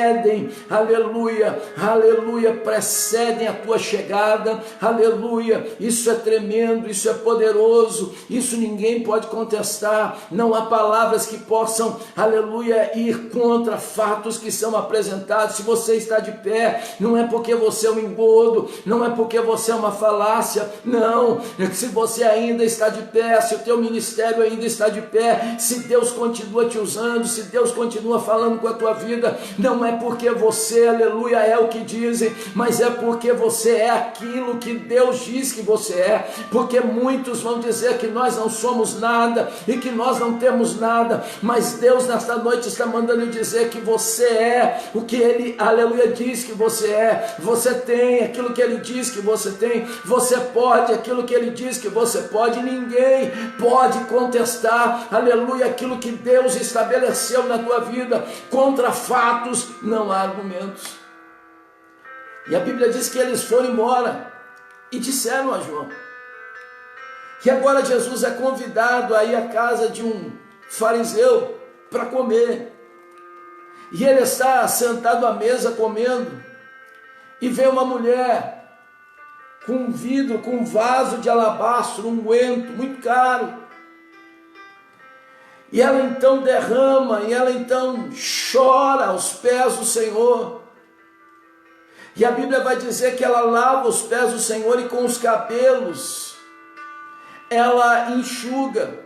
aleluia, aleluia, precedem a tua chegada, aleluia, isso é tremendo, isso é poderoso, isso ninguém pode contestar, não há palavras que possam, aleluia, ir contra fatos que são apresentados. Se você está de pé, não é porque você é um engodo, não é porque você é uma falácia, não, se você ainda está de pé, se o teu ministério ainda está de pé, se Deus continua te usando, se Deus continua falando com a tua vida, não não é porque você, aleluia, é o que dizem, mas é porque você é aquilo que Deus diz que você é, porque muitos vão dizer que nós não somos nada e que nós não temos nada, mas Deus nesta noite está mandando dizer que você é o que Ele, aleluia, diz que você é. Você tem aquilo que Ele diz que você tem, você pode aquilo que Ele diz que você pode. Ninguém pode contestar, aleluia, aquilo que Deus estabeleceu na tua vida. Contra fatos não há argumentos. E a Bíblia diz que eles foram embora e disseram a João. E agora Jesus é convidado a ir à casa de um fariseu para comer. E ele está sentado à mesa comendo. E vem uma mulher com um vidro, com um vaso de alabastro, um unguento muito caro. E ela então derrama, e ela então chora aos pés do Senhor. E a Bíblia vai dizer que ela lava os pés do Senhor e com os cabelos ela enxuga.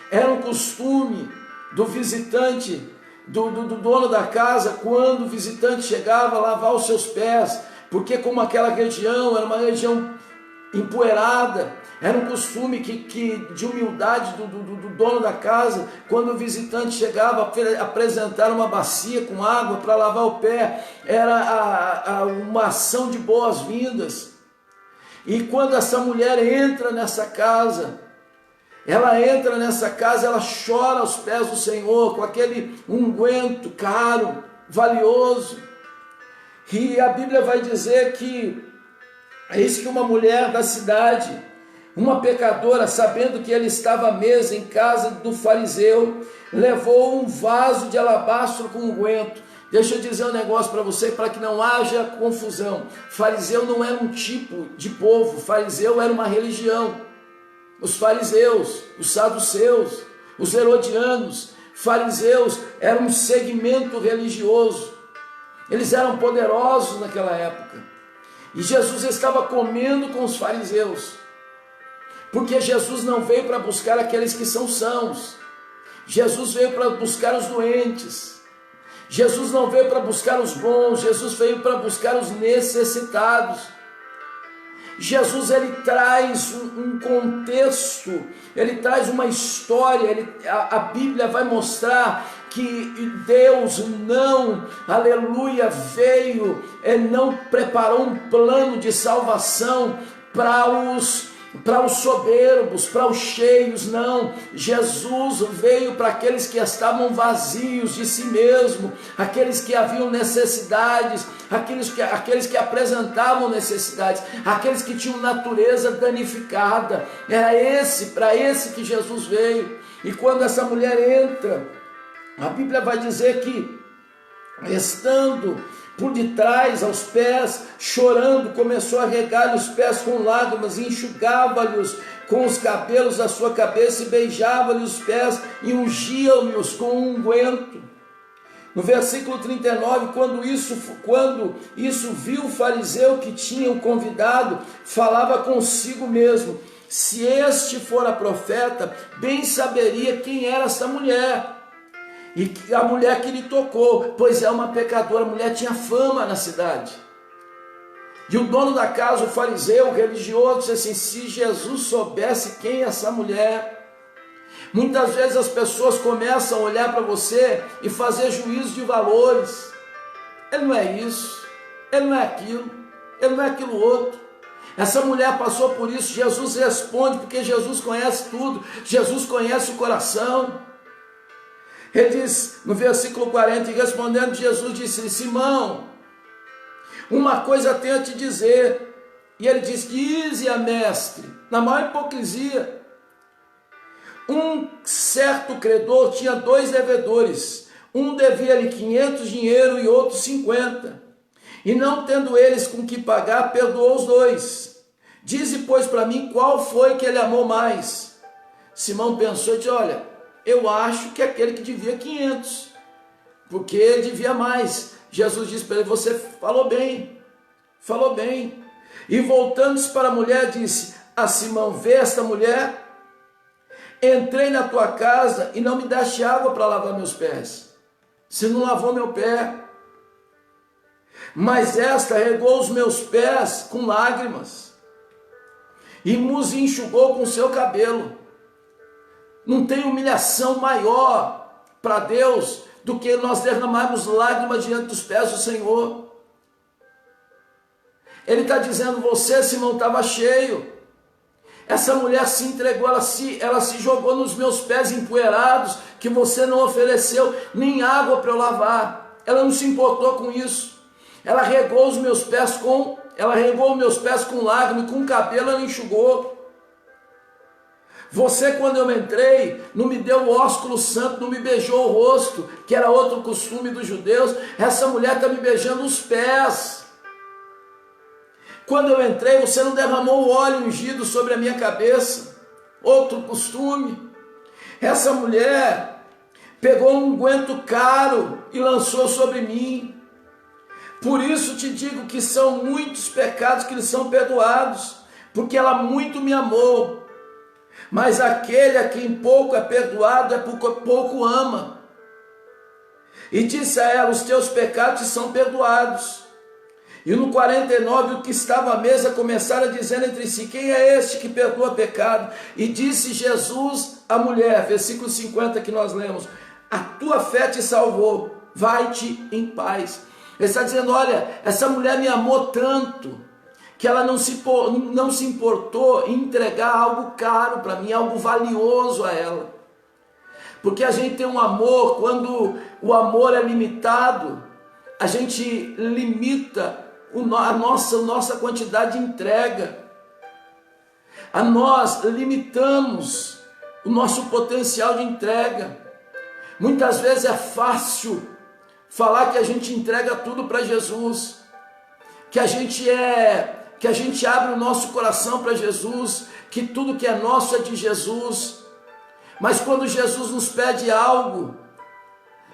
Era um costume do visitante, do dono da casa, quando o visitante chegava, lavar os seus pés, porque como aquela região era uma região empoeirada, era um costume de humildade do dono da casa, quando o visitante chegava a apresentar uma bacia com água para lavar o pé, era uma ação de boas-vindas. E quando essa mulher entra nessa casa, ela chora aos pés do Senhor, com aquele unguento caro, valioso. E a Bíblia vai dizer que eis que uma mulher da cidade, uma pecadora, sabendo que ele estava à mesa em casa do fariseu, levou um vaso de alabastro com unguento. Deixa eu dizer um negócio para você, para que não haja confusão. Fariseu não era um tipo de povo, fariseu era uma religião. Os fariseus, os saduceus, os herodianos, fariseus eram um segmento religioso. Eles eram poderosos naquela época. E Jesus estava comendo com os fariseus, porque Jesus não veio para buscar aqueles que são sãos. Jesus veio para buscar os doentes. Jesus não veio para buscar os bons, Jesus veio para buscar os necessitados. Jesus, ele traz um contexto, ele traz uma história, a Bíblia vai mostrar que Deus não, aleluia, veio, não preparou um plano de salvação para os soberbos, para os cheios, não. Jesus veio para aqueles que estavam vazios de si mesmo, aqueles que haviam necessidades, aqueles que apresentavam necessidades, aqueles que tinham natureza danificada. Era para esse que Jesus veio. E quando essa mulher entra, a Bíblia vai dizer que, estando por detrás, aos pés, chorando, começou a regar-lhe os pés com lágrimas, e enxugava-lhes com os cabelos da sua cabeça, e beijava-lhe os pés, e ungia-os com um unguento. No versículo 39, quando isso viu o fariseu que tinha o convidado, falava consigo mesmo: se este fora profeta, bem saberia quem era essa mulher, e a mulher que lhe tocou, pois é uma pecadora. A mulher tinha fama na cidade. E o dono da casa, o fariseu, o religioso, disse assim: se Jesus soubesse quem é essa mulher. Muitas vezes as pessoas começam a olhar para você e fazer juízo de valores. Ele não é isso, ele não é aquilo, ele não é aquilo outro. Essa mulher passou por isso. Jesus responde, porque Jesus conhece tudo, Jesus conhece o coração. Ele diz no versículo 40, e respondendo Jesus disse: Simão, uma coisa tenho a te dizer. E ele diz: dize a mestre, na maior hipocrisia. Um certo credor tinha 2 devedores, um devia-lhe 500 dinheiro e outro 50, e não tendo eles com que pagar, perdoou os 2. Dize, pois, para mim, qual foi que ele amou mais? Simão pensou e disse: olha, eu acho que é aquele que devia 500, porque ele devia mais. Jesus disse para ele: você falou bem, falou bem. E voltando-se para a mulher, disse a Simão: vê esta mulher? Entrei na tua casa e não me deste água para lavar meus pés. Você não lavou meu pé. Mas esta regou os meus pés com lágrimas e nos enxugou com seu cabelo. Não tem humilhação maior para Deus do que nós derramarmos lágrimas diante dos pés do Senhor. Ele está dizendo, você, Simão, estava cheio. Essa mulher se entregou, ela se jogou nos meus pés empoeirados, que você não ofereceu nem água para eu lavar. Ela não se importou com isso. Ela regou os meus pés com lágrimas, com cabelo ela enxugou. Você, quando eu entrei, não me deu o ósculo santo, não me beijou o rosto, que era outro costume dos judeus. Essa mulher está me beijando os pés. Quando eu entrei, você não derramou o óleo ungido sobre a minha cabeça, outro costume. Essa mulher pegou um unguento caro e lançou sobre mim. Por isso te digo que são muitos pecados que lhe são perdoados, porque ela muito me amou. Mas aquele a quem pouco é perdoado é porque pouco ama. E disse a ela, os teus pecados são perdoados. E no 49, o que estava à mesa começaram a dizer entre si, quem é este que perdoa pecado? E disse Jesus à mulher, versículo 50 que nós lemos, a tua fé te salvou, vai-te em paz. Ele está dizendo, olha, essa mulher me amou tanto, que ela não se importou em entregar algo caro para mim, algo valioso a ela. Porque a gente tem um amor, quando o amor é limitado, a gente limita a nossa quantidade de entrega. Nós limitamos o nosso potencial de entrega. Muitas vezes é fácil falar que a gente entrega tudo para Jesus, que a gente abre o nosso coração para Jesus, que tudo que é nosso é de Jesus. Mas quando Jesus nos pede algo,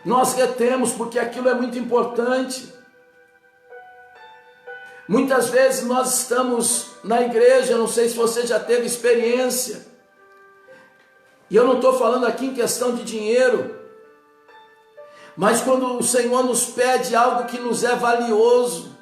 nós retemos, porque aquilo é muito importante. Muitas vezes nós estamos na igreja, não sei se você já teve experiência, e eu não estou falando aqui em questão de dinheiro, mas quando o Senhor nos pede algo que nos é valioso,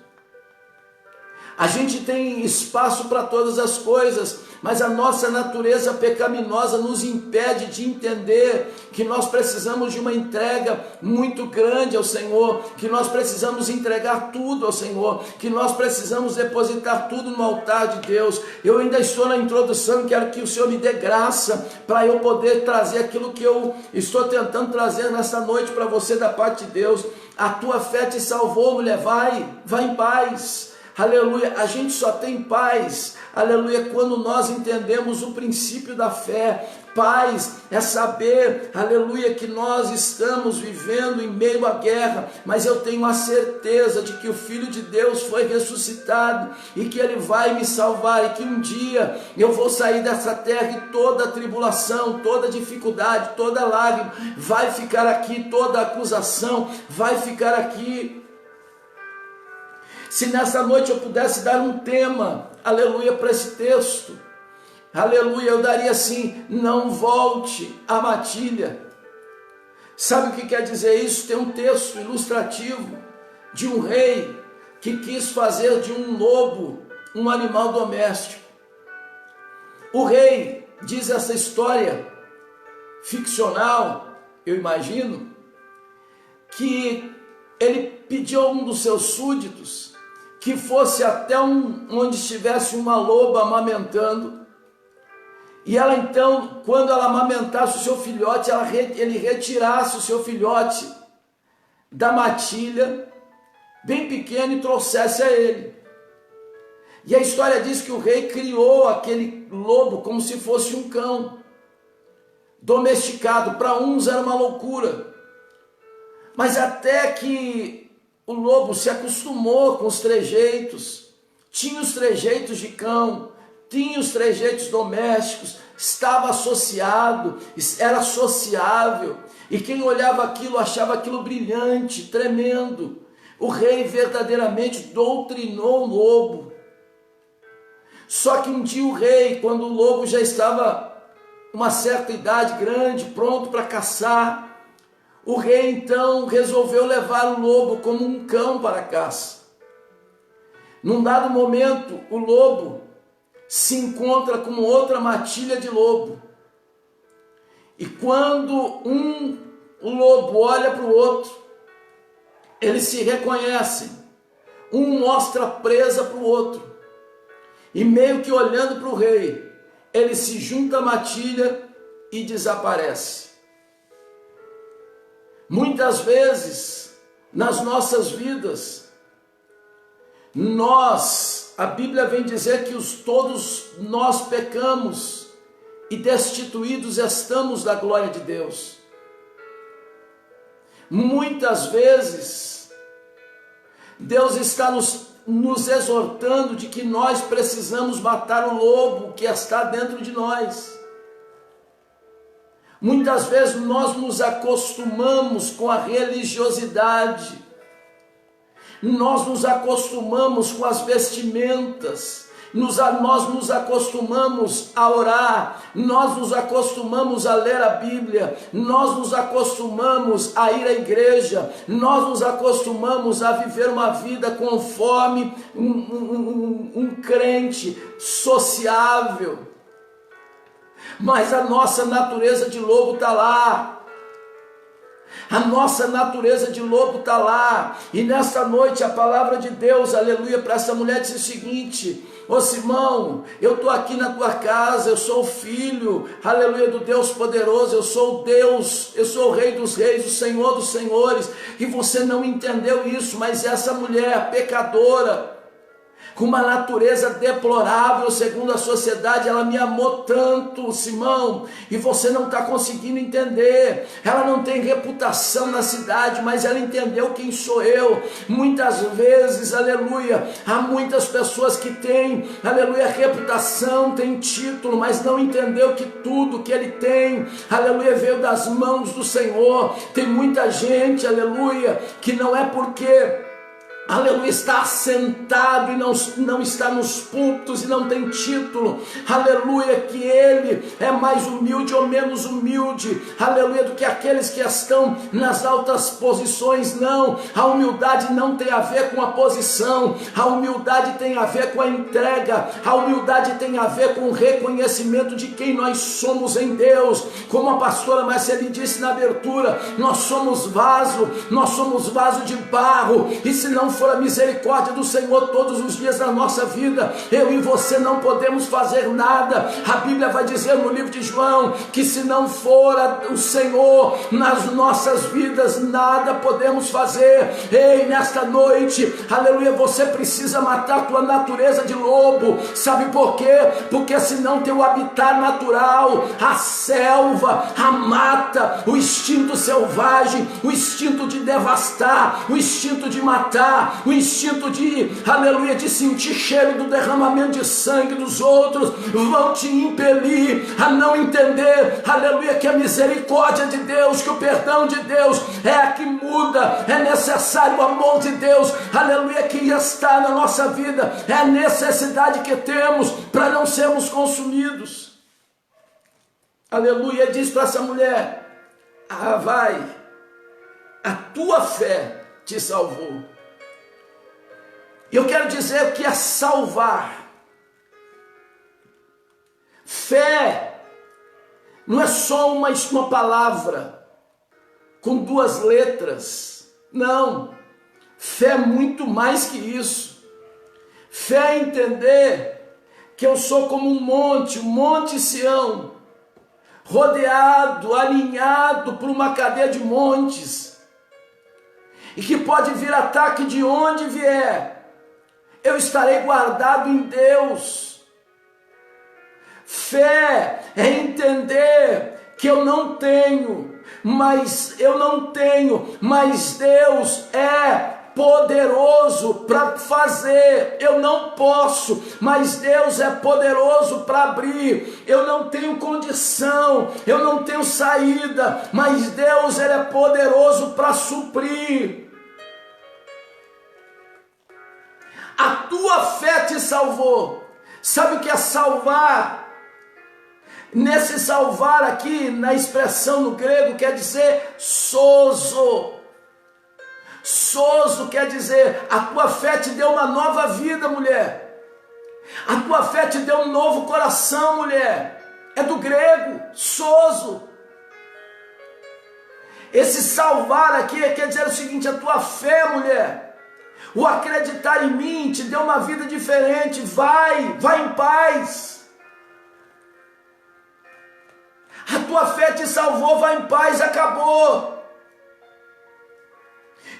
a gente tem espaço para todas as coisas, mas a nossa natureza pecaminosa nos impede de entender que nós precisamos de uma entrega muito grande ao Senhor, que nós precisamos entregar tudo ao Senhor, que nós precisamos depositar tudo no altar de Deus. Eu ainda estou na introdução, quero que o Senhor me dê graça para eu poder trazer aquilo que eu estou tentando trazer nessa noite para você da parte de Deus. A tua fé te salvou, mulher, vai em paz. Aleluia, a gente só tem paz, aleluia, quando nós entendemos o princípio da fé. Paz é saber, aleluia, que nós estamos vivendo em meio à guerra, mas eu tenho a certeza de que o Filho de Deus foi ressuscitado e que Ele vai me salvar, e que um dia eu vou sair dessa terra e toda a tribulação, toda a dificuldade, toda a lágrima vai ficar aqui, toda a acusação vai ficar aqui. Se nessa noite eu pudesse dar um tema, aleluia, para esse texto, aleluia, eu daria assim, não volte à matilha. Sabe o que quer dizer isso? Tem um texto ilustrativo de um rei que quis fazer de um lobo um animal doméstico. O rei diz essa história ficcional, eu imagino, que ele pediu a um dos seus súditos que fosse até onde estivesse uma loba amamentando, e ela então, quando ela amamentasse o seu filhote, ele retirasse o seu filhote da matilha, bem pequeno, e trouxesse a ele. E a história diz que o rei criou aquele lobo como se fosse um cão, domesticado. Para uns era uma loucura, mas até que o lobo se acostumou com os trejeitos, tinha os trejeitos de cão, tinha os trejeitos domésticos, estava associado, era sociável, e quem olhava aquilo achava aquilo brilhante, tremendo. O rei verdadeiramente doutrinou o lobo. Só que um dia o rei, quando o lobo já estava uma certa idade grande, pronto para caçar, o rei então resolveu levar o lobo como um cão para a caça. Num dado momento, o lobo se encontra com outra matilha de lobo. E quando o lobo olha para o outro, eles se reconhecem. Um mostra a presa para o outro. E meio que olhando para o rei, ele se junta à matilha e desaparece. Muitas vezes, nas nossas vidas, a Bíblia vem dizer que todos nós pecamos e destituídos estamos da glória de Deus. Muitas vezes, Deus está nos exortando de que nós precisamos matar o lobo que está dentro de nós. Muitas vezes nós nos acostumamos com a religiosidade, nós nos acostumamos com as vestimentas, nós nos acostumamos a orar, nós nos acostumamos a ler a Bíblia, nós nos acostumamos a ir à igreja, nós nos acostumamos a viver uma vida conforme um crente sociável, mas a nossa natureza de lobo está lá. A nossa natureza de lobo está lá. E nesta noite a palavra de Deus, aleluia, para essa mulher diz o seguinte: ô Simão, eu estou aqui na tua casa, eu sou o filho, aleluia, do Deus poderoso, eu sou o Deus, eu sou o Rei dos reis, o Senhor dos senhores, e você não entendeu isso, mas essa mulher pecadora, com uma natureza deplorável segundo a sociedade, ela me amou tanto, Simão, e você não está conseguindo entender. Ela não tem reputação na cidade, mas ela entendeu quem sou eu. Muitas vezes, aleluia, há muitas pessoas que têm, aleluia, reputação, têm título, mas não entendeu que tudo que ele tem, aleluia, veio das mãos do Senhor. Tem muita gente, aleluia, que não é porque aleluia, está assentado e não está nos púlpitos e não tem título, aleluia, que ele é mais humilde ou menos humilde, aleluia, do que aqueles que estão nas altas posições. Não, a humildade não tem a ver com a posição, a humildade tem a ver com a entrega, a humildade tem a ver com o reconhecimento de quem nós somos em Deus. Como a pastora Marcele disse na abertura, nós somos vaso de barro, e se não for a misericórdia do Senhor todos os dias da nossa vida, eu e você não podemos fazer nada. A Bíblia vai dizer no livro de João que se não for o Senhor nas nossas vidas, nada podemos fazer. Ei, nesta noite, aleluia, você precisa matar a tua natureza de lobo. Sabe por quê? Porque senão teu habitat natural, a selva, a mata, o instinto selvagem, o instinto de devastar, o instinto de matar, o instinto de, aleluia, de sentir cheiro do derramamento de sangue dos outros, vão te impelir a não entender, aleluia, que a misericórdia de Deus, que o perdão de Deus é a que muda. É necessário o amor de Deus, aleluia, que está na nossa vida, é a necessidade que temos para não sermos consumidos. Aleluia, diz para essa mulher: vai, a tua fé te salvou. E eu quero dizer que é salvar. Fé não é só uma palavra com duas letras. Não. Fé é muito mais que isso. Fé é entender que eu sou como um monte Sião, rodeado, alinhado por uma cadeia de montes, e que pode vir ataque de onde vier, eu estarei guardado em Deus. Fé é entender que eu não tenho, mas Deus é poderoso para fazer. Eu não posso, mas Deus é poderoso para abrir. Eu não tenho condição, eu não tenho saída, mas Deus, ele é poderoso para suprir. A tua fé te salvou. Sabe o que é salvar? Nesse salvar aqui, na expressão no grego, quer dizer sozo. Sozo quer dizer, a tua fé te deu uma nova vida, mulher. A tua fé te deu um novo coração, mulher. É do grego, sozo. Esse salvar aqui quer dizer o seguinte: a tua fé, mulher, o acreditar em mim te deu uma vida diferente. Vai em paz. A tua fé te salvou, vai em paz, acabou.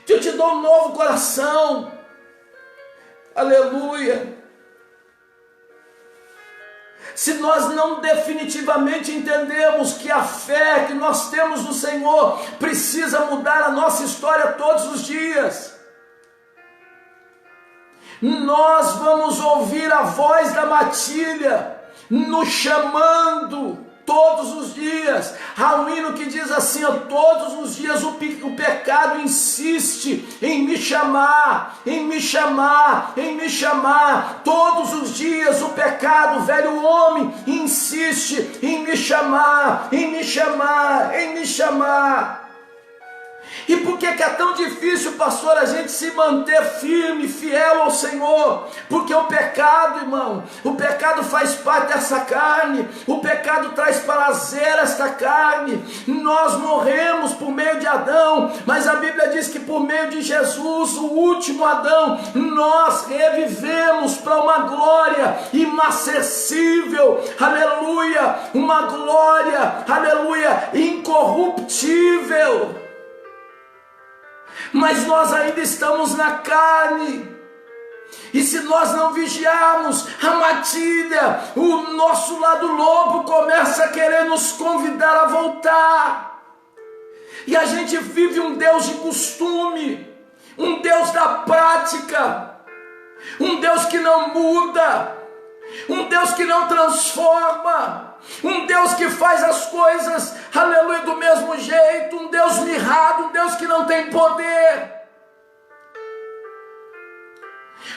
Eu te dou um novo coração. Aleluia. Se nós não definitivamente entendemos que a fé que nós temos no Senhor precisa mudar a nossa história todos os dias, nós vamos ouvir a voz da matilha nos chamando todos os dias. Há um hino que diz assim: todos os dias o pecado insiste em me chamar, em me chamar, em me chamar. Todos os dias o pecado, o velho homem, insiste em me chamar, em me chamar, em me chamar. E por que é tão difícil, pastor, a gente se manter firme, fiel ao Senhor? Porque o pecado, irmão, o pecado faz parte dessa carne, o pecado traz prazer a esta carne. Nós morremos por meio de Adão, mas a Bíblia diz que por meio de Jesus, o último Adão, nós revivemos para uma glória inacessível, aleluia, uma glória, aleluia, incorruptível. Mas nós ainda estamos na carne, e se nós não vigiarmos, a matilha, o nosso lado lobo, começa a querer nos convidar a voltar, e a gente vive um Deus de costume, um Deus da prática, um Deus que não muda, um Deus que não transforma, um Deus que faz as coisas, aleluia, do mesmo jeito, um Deus mirrado, um Deus que não tem poder,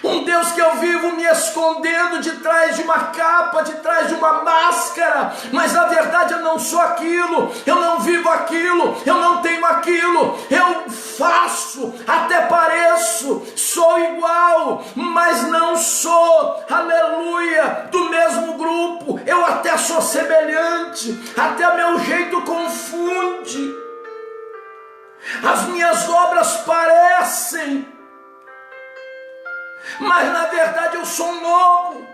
um Deus que eu vivo me escondendo de trás de uma capa, de trás de uma máscara, mas na verdade eu não sou aquilo, eu não vivo aquilo, eu não tenho aquilo, eu faço, até pareço, sou igual, mas não sou, aleluia, do mesmo grupo. Eu até sou semelhante, até meu jeito confunde, as minhas obras parecem, mas na verdade eu sou um lobo.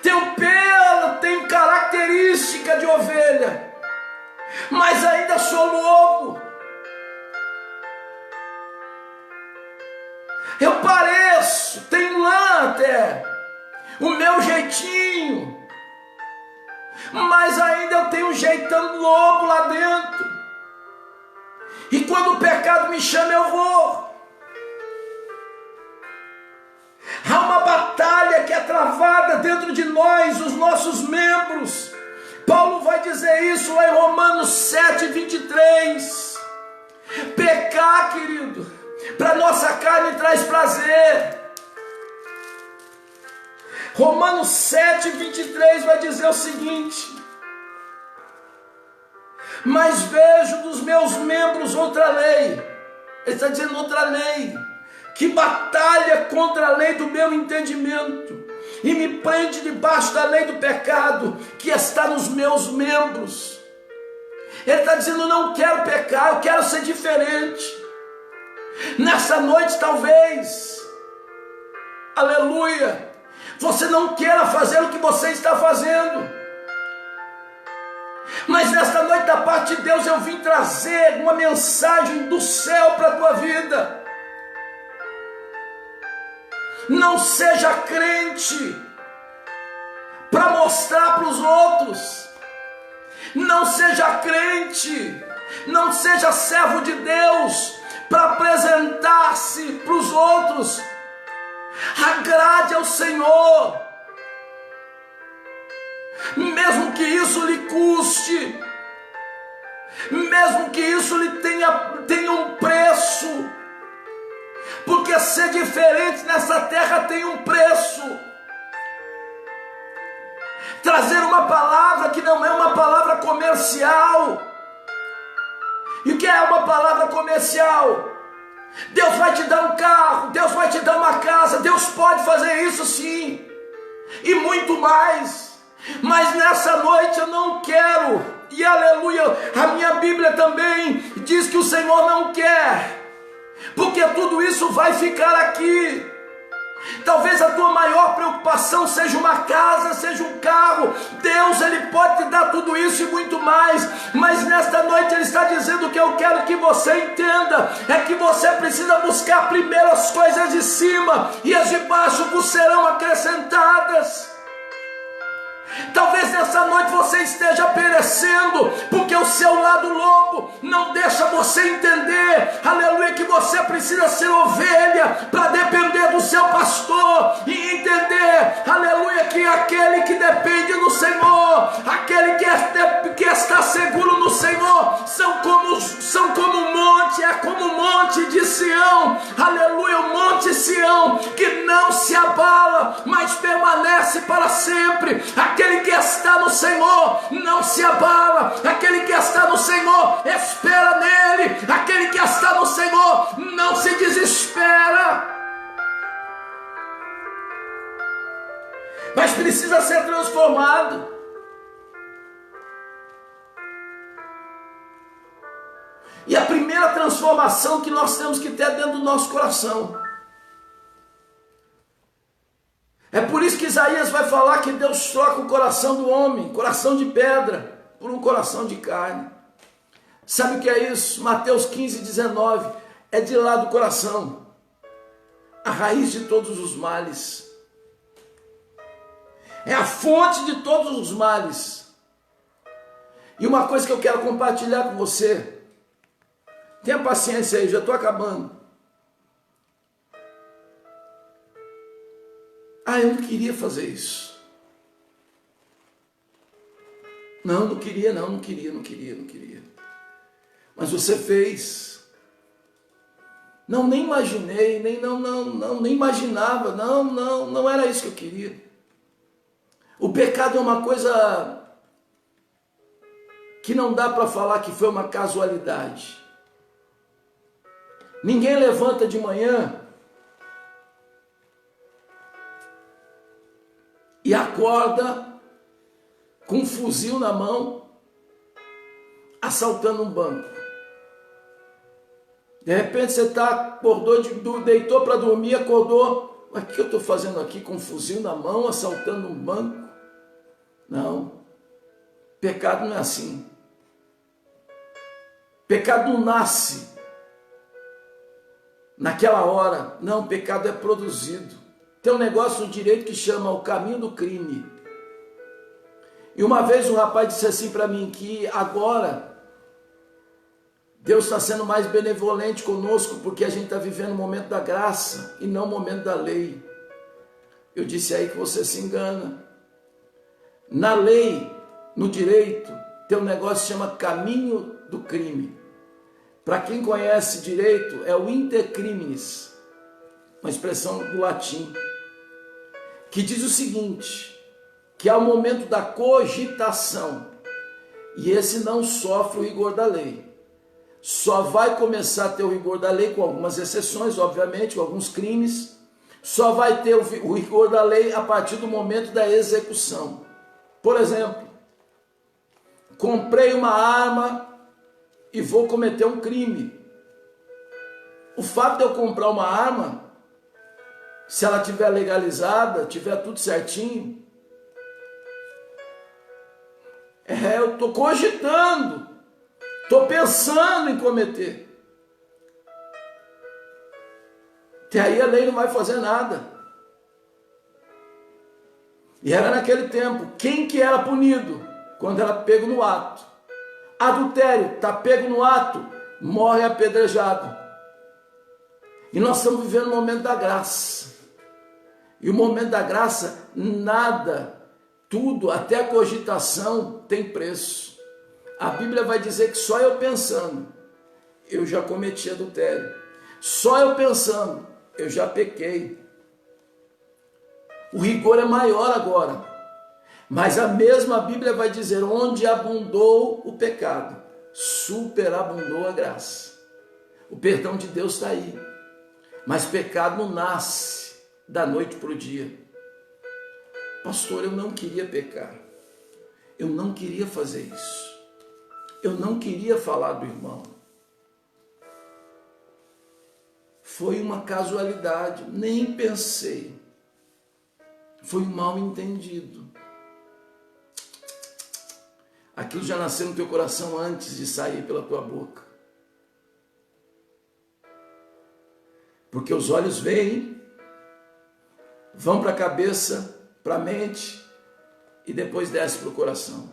Tenho pelo, tenho característica de ovelha, mas ainda sou lobo. Eu pareço, tenho lã até, o meu jeitinho, mas ainda eu tenho um jeitão lobo lá dentro. E quando o pecado me chama, eu vou. Há uma batalha que é travada dentro de nós, os nossos membros. Paulo vai dizer isso lá em Romanos 7:23. Pecar, querido, para nossa carne traz prazer. Romanos 7:23 vai dizer o seguinte: mas vejo dos meus membros outra lei. Ele está dizendo outra lei, que batalha contra a lei do meu entendimento e me prende debaixo da lei do pecado que está nos meus membros. Ele está dizendo: não quero pecar, eu quero ser diferente. Nessa noite talvez, aleluia, você não queira fazer o que você está fazendo, mas nesta noite da parte de Deus eu vim trazer uma mensagem do céu para a tua vida. Não seja crente para mostrar para os outros. Não seja crente, não seja servo de Deus para apresentar-se para os outros. Agrade ao Senhor, mesmo que isso lhe custe, mesmo que isso lhe tenha um preço, porque ser diferente nessa terra tem um preço. Trazer uma palavra que não é uma palavra comercial. E o que é uma palavra comercial? Deus vai te dar um carro, Deus vai te dar uma casa, Deus pode fazer isso sim, e muito mais. Mas nessa noite eu não quero, e aleluia, a minha Bíblia também diz que o Senhor não quer, porque tudo isso vai ficar aqui. Talvez a tua maior preocupação seja uma casa, seja um carro. Deus, Ele pode te dar tudo isso e muito mais, mas nesta noite Ele está dizendo que eu quero que você entenda, é que você precisa buscar primeiro as coisas de cima, e as de baixo vos serão acrescentadas. Talvez nessa noite você esteja perecendo, porque o seu lado lobo não deixa você entender, aleluia, que você precisa ser ovelha para depender do seu pastor, e entender, aleluia, que aquele que depende do Senhor, aquele que está seguro no Senhor, são como um monte, é como o monte de Sião, aleluia, o monte Sião, que não se abala, mas permanece para sempre. Aquele que está no Senhor não se abala, aquele que está no Senhor espera nele, aquele que está no Senhor não se desespera, mas precisa ser transformado. E a primeira transformação que nós temos que ter dentro do nosso coração. É por isso que Isaías vai falar que Deus troca o coração do homem, coração de pedra, por um coração de carne. Sabe o que é isso? Mateus 15, 19, é de lá do coração, a raiz de todos os males. É a fonte de todos os males. E uma coisa que eu quero compartilhar com você, tenha paciência aí, já estou acabando. Eu não queria fazer isso. Não queria. Mas você fez. Nem imaginei, nem imaginava, não era isso que eu queria. O pecado é uma coisa que não dá para falar que foi uma casualidade. Ninguém levanta de manhã e acorda com um fuzil na mão, assaltando um banco. De repente você acordou, deitou para dormir, acordou. Mas o que eu estou fazendo aqui com um fuzil na mão, assaltando um banco? Não, pecado não é assim. Pecado não nasce naquela hora. Não, pecado é produzido. Tem um negócio no direito que chama o caminho do crime. E uma vez um rapaz disse assim para mim, que agora Deus está sendo mais benevolente conosco, porque a gente está vivendo o momento da graça e não o momento da lei. Eu disse aí que você se engana. Na lei, no direito, tem um negócio que chama caminho do crime. Para quem conhece direito, é o inter criminis, uma expressão do latim, que diz o seguinte, que há o momento da cogitação, e esse não sofre o rigor da lei. Só vai começar a ter o rigor da lei, com algumas exceções, obviamente, com alguns crimes, só vai ter o rigor da lei a partir do momento da execução. Por exemplo, comprei uma arma e vou cometer um crime. O fato de eu comprar uma arma, se ela estiver legalizada, tiver tudo certinho, eu estou cogitando, estou pensando em cometer. Até aí a lei não vai fazer nada. E era naquele tempo, quem que era punido? Quando era pego no ato. Adultério, está pego no ato, morre apedrejado. E nós estamos vivendo o momento da graça. E o momento da graça, nada, tudo, até a cogitação tem preço. A Bíblia vai dizer que só eu pensando, eu já cometi adultério. Só eu pensando, eu já pequei. O rigor é maior agora. Mas a mesma Bíblia vai dizer, onde abundou o pecado, superabundou a graça. O perdão de Deus está aí. Mas pecado não nasce da noite para o dia. Pastor, eu não queria pecar. Eu não queria fazer isso. Eu não queria falar do irmão. Foi uma casualidade, nem pensei. Foi um mal entendido. Aquilo já nasceu no teu coração antes de sair pela tua boca. Porque os olhos veem, vão para a cabeça, para a mente e depois desce para o coração.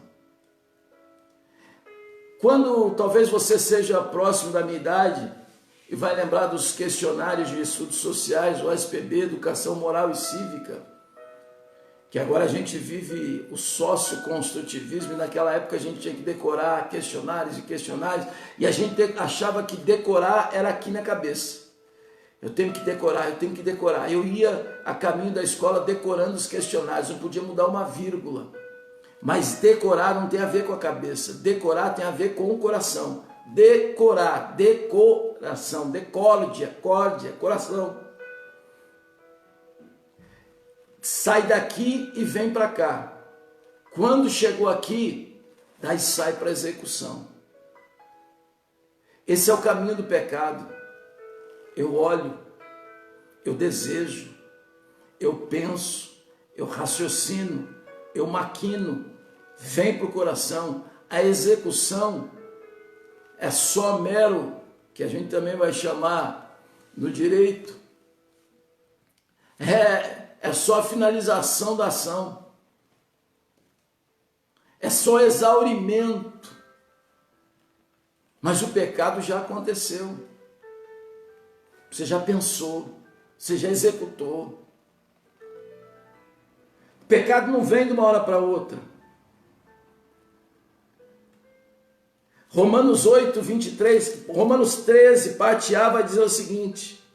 Quando talvez você seja próximo da minha idade e vai lembrar dos questionários de estudos sociais, o SPB, Educação Moral e Cívica, que agora a gente vive o socioconstrutivismo, e naquela época a gente tinha que decorar questionários e questionários, e a gente achava que decorar era aqui na cabeça. Eu tenho que decorar, eu tenho que decorar. Eu ia a caminho da escola decorando os questionários, não podia mudar uma vírgula. Mas decorar não tem a ver com a cabeça, decorar tem a ver com o coração. Decorar, decoração, decórdia, córdia, coração. Sai daqui e vem para cá. Quando chegou aqui, daí sai para execução. Esse é o caminho do pecado. Eu olho, eu desejo, eu penso, eu raciocino, eu maquino, vem para o coração. A execução é só mero, que a gente também vai chamar no direito, é só a finalização da ação, é só exaurimento, mas o pecado já aconteceu. Você já pensou, você já executou. O pecado não vem de uma hora para outra. Romanos 8, 23, Romanos 13, parte A, vai dizer o seguinte: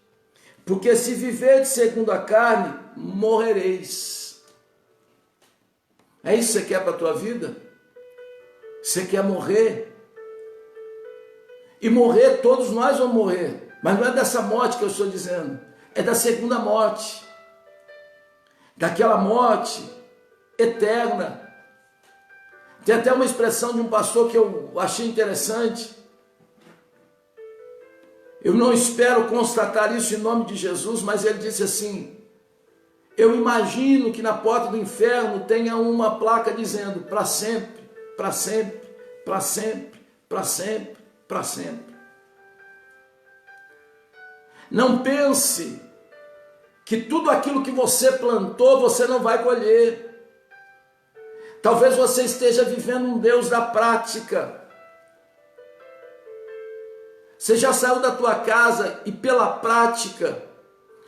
porque se viverdes segundo a carne, morrereis. É isso que você quer para a tua vida? Você quer morrer? E morrer, todos nós vamos morrer. Mas não é dessa morte que eu estou dizendo, é da segunda morte, daquela morte eterna. Tem até uma expressão de um pastor que eu achei interessante. Eu não espero constatar isso em nome de Jesus, mas ele disse assim: eu imagino que na porta do inferno tenha uma placa dizendo para sempre, para sempre, para sempre, para sempre, para sempre. Não pense que tudo aquilo que você plantou, você não vai colher. Talvez você esteja vivendo um Deus da prática. Você já saiu da tua casa e pela prática,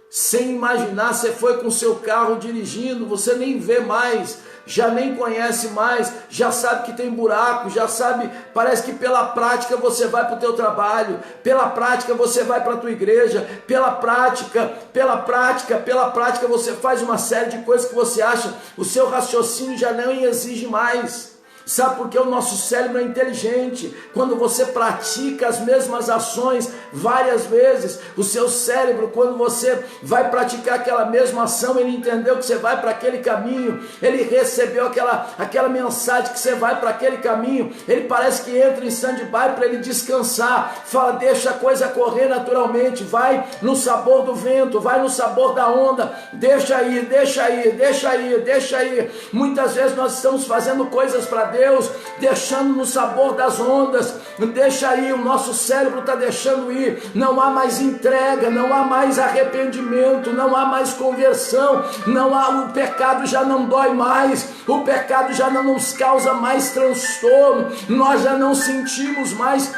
sem imaginar, você foi com o seu carro dirigindo, você nem vê mais, já nem conhece mais, já sabe que tem buraco, já sabe, parece que pela prática você vai para o teu trabalho, pela prática você vai para a tua igreja, pela prática você faz uma série de coisas que você acha, o seu raciocínio já não exige mais. Sabe por que o nosso cérebro é inteligente? Quando você pratica as mesmas ações várias vezes, o seu cérebro, quando você vai praticar aquela mesma ação, ele entendeu que você vai para aquele caminho, ele recebeu aquela mensagem que você vai para aquele caminho, ele parece que entra em stand-by para ele descansar, fala, deixa a coisa correr naturalmente, vai no sabor do vento, vai no sabor da onda, deixa aí. Muitas vezes nós estamos fazendo coisas para Deus, deixando no sabor das ondas, deixa aí, o nosso cérebro está deixando ir, não há mais entrega, não há mais arrependimento, não há mais conversão, o pecado já não dói mais, o pecado já não nos causa mais transtorno, nós já não sentimos mais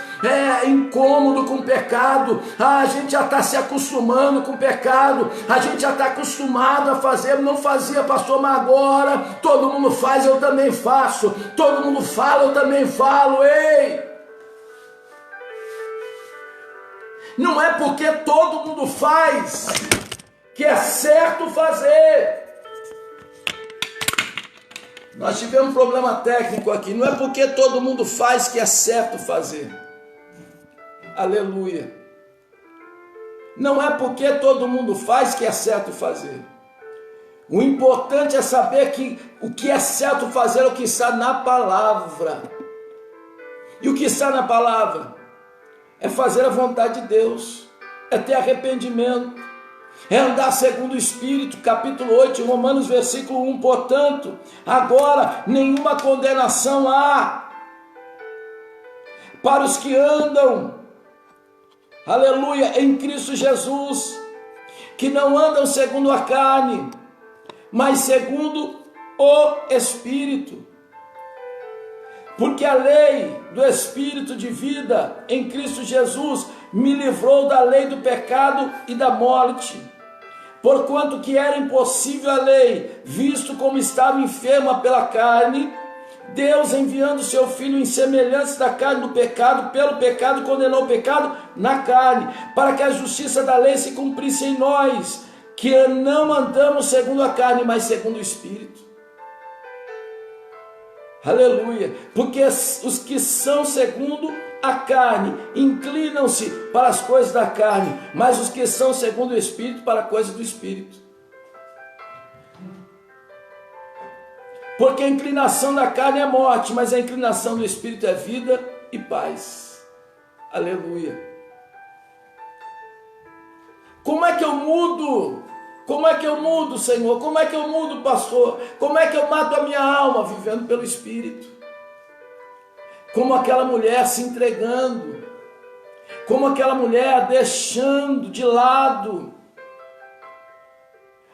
incômodo com o pecado, a gente já está se acostumando com o pecado, a gente já está acostumado a fazer, não fazia, pastor, mas agora todo mundo faz, eu também faço, todo mundo fala, eu também falo, ei! Não é porque todo mundo faz que é certo fazer. Nós tivemos um problema técnico aqui, não é porque todo mundo faz que é certo fazer. Aleluia. Não é porque todo mundo faz que é certo fazer. O importante é saber que o que é certo fazer é o que está na palavra. E o que está na palavra é fazer a vontade de Deus, é ter arrependimento, é andar segundo o Espírito, capítulo 8 de Romanos, versículo 1. Portanto, agora nenhuma condenação há para os que andam, aleluia, em Cristo Jesus, que não andam segundo a carne, mas segundo o Espírito. Porque a lei do Espírito de vida em Cristo Jesus me livrou da lei do pecado e da morte. Porquanto que era impossível a lei, visto como estava enferma pela carne, Deus, enviando seu Filho em semelhança da carne do pecado, pelo pecado condenou o pecado na carne, para que a justiça da lei se cumprisse em nós, que não andamos segundo a carne, mas segundo o Espírito. Aleluia, porque os que são segundo a carne inclinam-se para as coisas da carne, mas os que são segundo o Espírito para as coisas do Espírito. Porque a inclinação da carne é morte, mas a inclinação do Espírito é vida e paz. Aleluia. Como é que eu mudo? Como é que eu mudo, Senhor? Como é que eu mudo, pastor? Como é que eu mato a minha alma? Vivendo pelo Espírito. Como aquela mulher se entregando. Como aquela mulher deixando de lado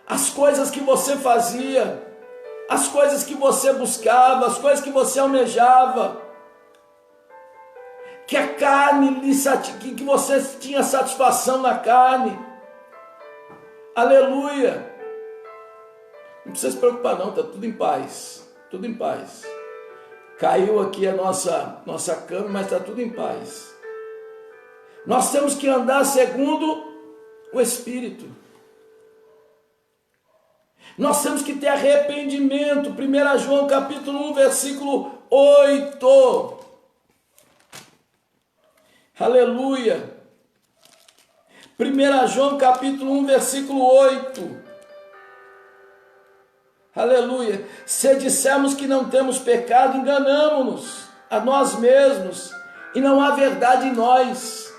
as coisas que você fazia, as coisas que você buscava, as coisas que você almejava. Que a carne, que você tinha satisfação na carne. Aleluia. Não precisa se preocupar não, está tudo em paz. Tudo em paz. Caiu aqui a nossa cama, mas está tudo em paz. Nós temos que andar segundo o Espírito. Nós temos que ter arrependimento. 1 João capítulo 1, versículo 8. Aleluia. 1 João capítulo 1, versículo 8. Aleluia. Se dissermos que não temos pecado, enganamo-nos a nós mesmos e não há verdade em nós.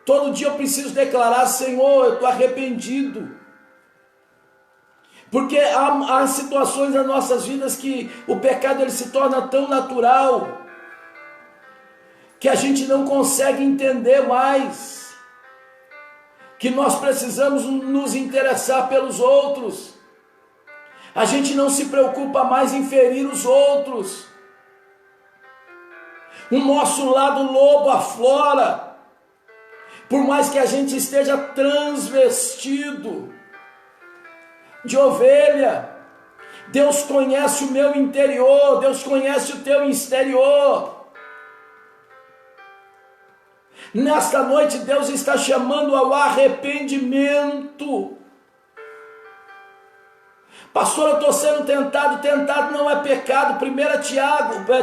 Todo dia eu preciso declarar: Senhor, eu estou arrependido. Porque há situações nas nossas vidas que o pecado ele se torna tão natural que a gente não consegue entender mais. Que nós precisamos nos interessar pelos outros. A gente não se preocupa mais em ferir os outros. O nosso lado lobo aflora. Por mais que a gente esteja transvestido de ovelha, Deus conhece o meu interior, Deus conhece o teu exterior. Nesta noite Deus está chamando ao arrependimento. Pastor, eu estou sendo tentado. Tentado não é pecado. 1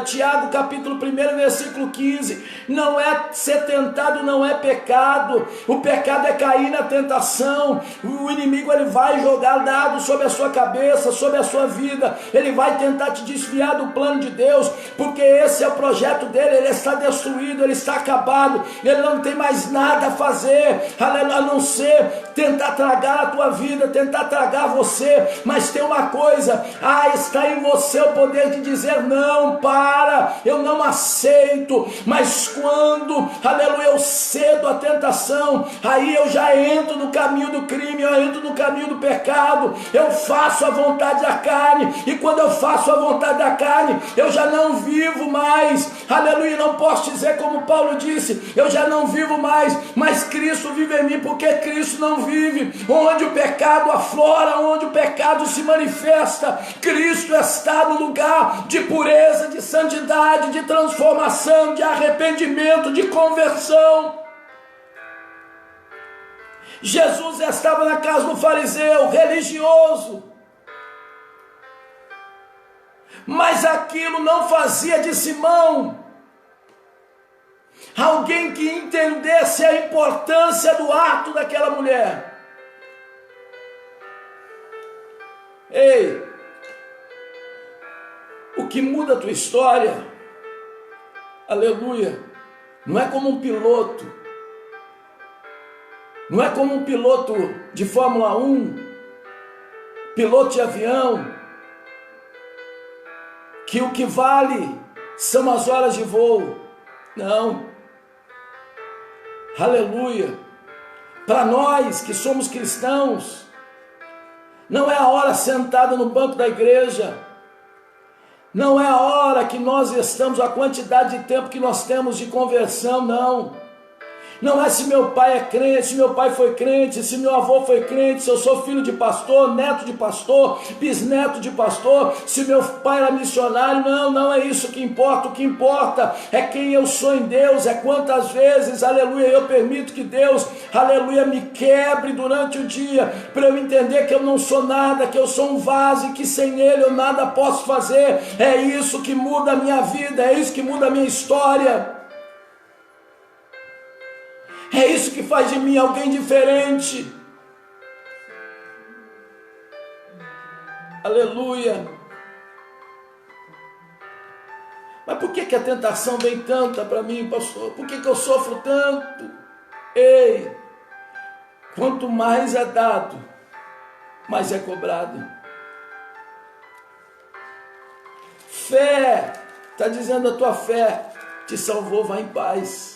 Tiago capítulo 1, versículo 15. Não é ser tentado, não é pecado. O pecado é cair na tentação. O inimigo ele vai jogar dados sobre a sua cabeça, sobre a sua vida. Ele vai tentar te desviar do plano de Deus, porque esse é o projeto dele. Ele está destruído, ele está acabado. Ele não tem mais nada a fazer, a não ser tentar tragar a tua vida, tentar tragar você. Mas tem uma coisa: está em você o poder de dizer: não, para, eu não aceito. Mas quando, aleluia, eu cedo a tentação, aí eu já entro no caminho do crime, eu entro no caminho do pecado, eu faço a vontade da carne, e quando eu faço a vontade da carne, eu já não vivo mais, aleluia. Não posso dizer como Paulo disse: eu já não vivo mais, mas Cristo vive em mim, porque Cristo não vive. Onde o pecado aflora, onde o pecado se manifesta, Cristo está no lugar de pureza, de santidade, de transformação, de arrependimento, de conversão. Jesus estava na casa do fariseu religioso, mas aquilo não fazia de Simão alguém que entendesse a importância do ato daquela mulher. Ei, o que muda a tua história, aleluia, não é como um piloto, não é como um piloto de Fórmula 1, piloto de avião, que o que vale são as horas de voo. Não, aleluia, para nós que somos cristãos, não é a hora sentada no banco da igreja, não é a hora que nós estamos, a quantidade de tempo que nós temos de conversão, não. Não é se meu pai é crente, se meu pai foi crente, se meu avô foi crente, se eu sou filho de pastor, neto de pastor, bisneto de pastor, se meu pai era missionário. Não, não é isso que importa. O que importa é quem eu sou em Deus, é quantas vezes, aleluia, eu permito que Deus, aleluia, me quebre durante o dia, para eu entender que eu não sou nada, que eu sou um vaso e que sem Ele eu nada posso fazer. É isso que muda a minha vida, é isso que muda a minha história. É isso que faz de mim alguém diferente. Aleluia. Mas por que a tentação vem tanta para mim, pastor? Por que eu sofro tanto? Ei, quanto mais é dado, mais é cobrado. Fé, está dizendo a tua fé, te salvou, vai em paz.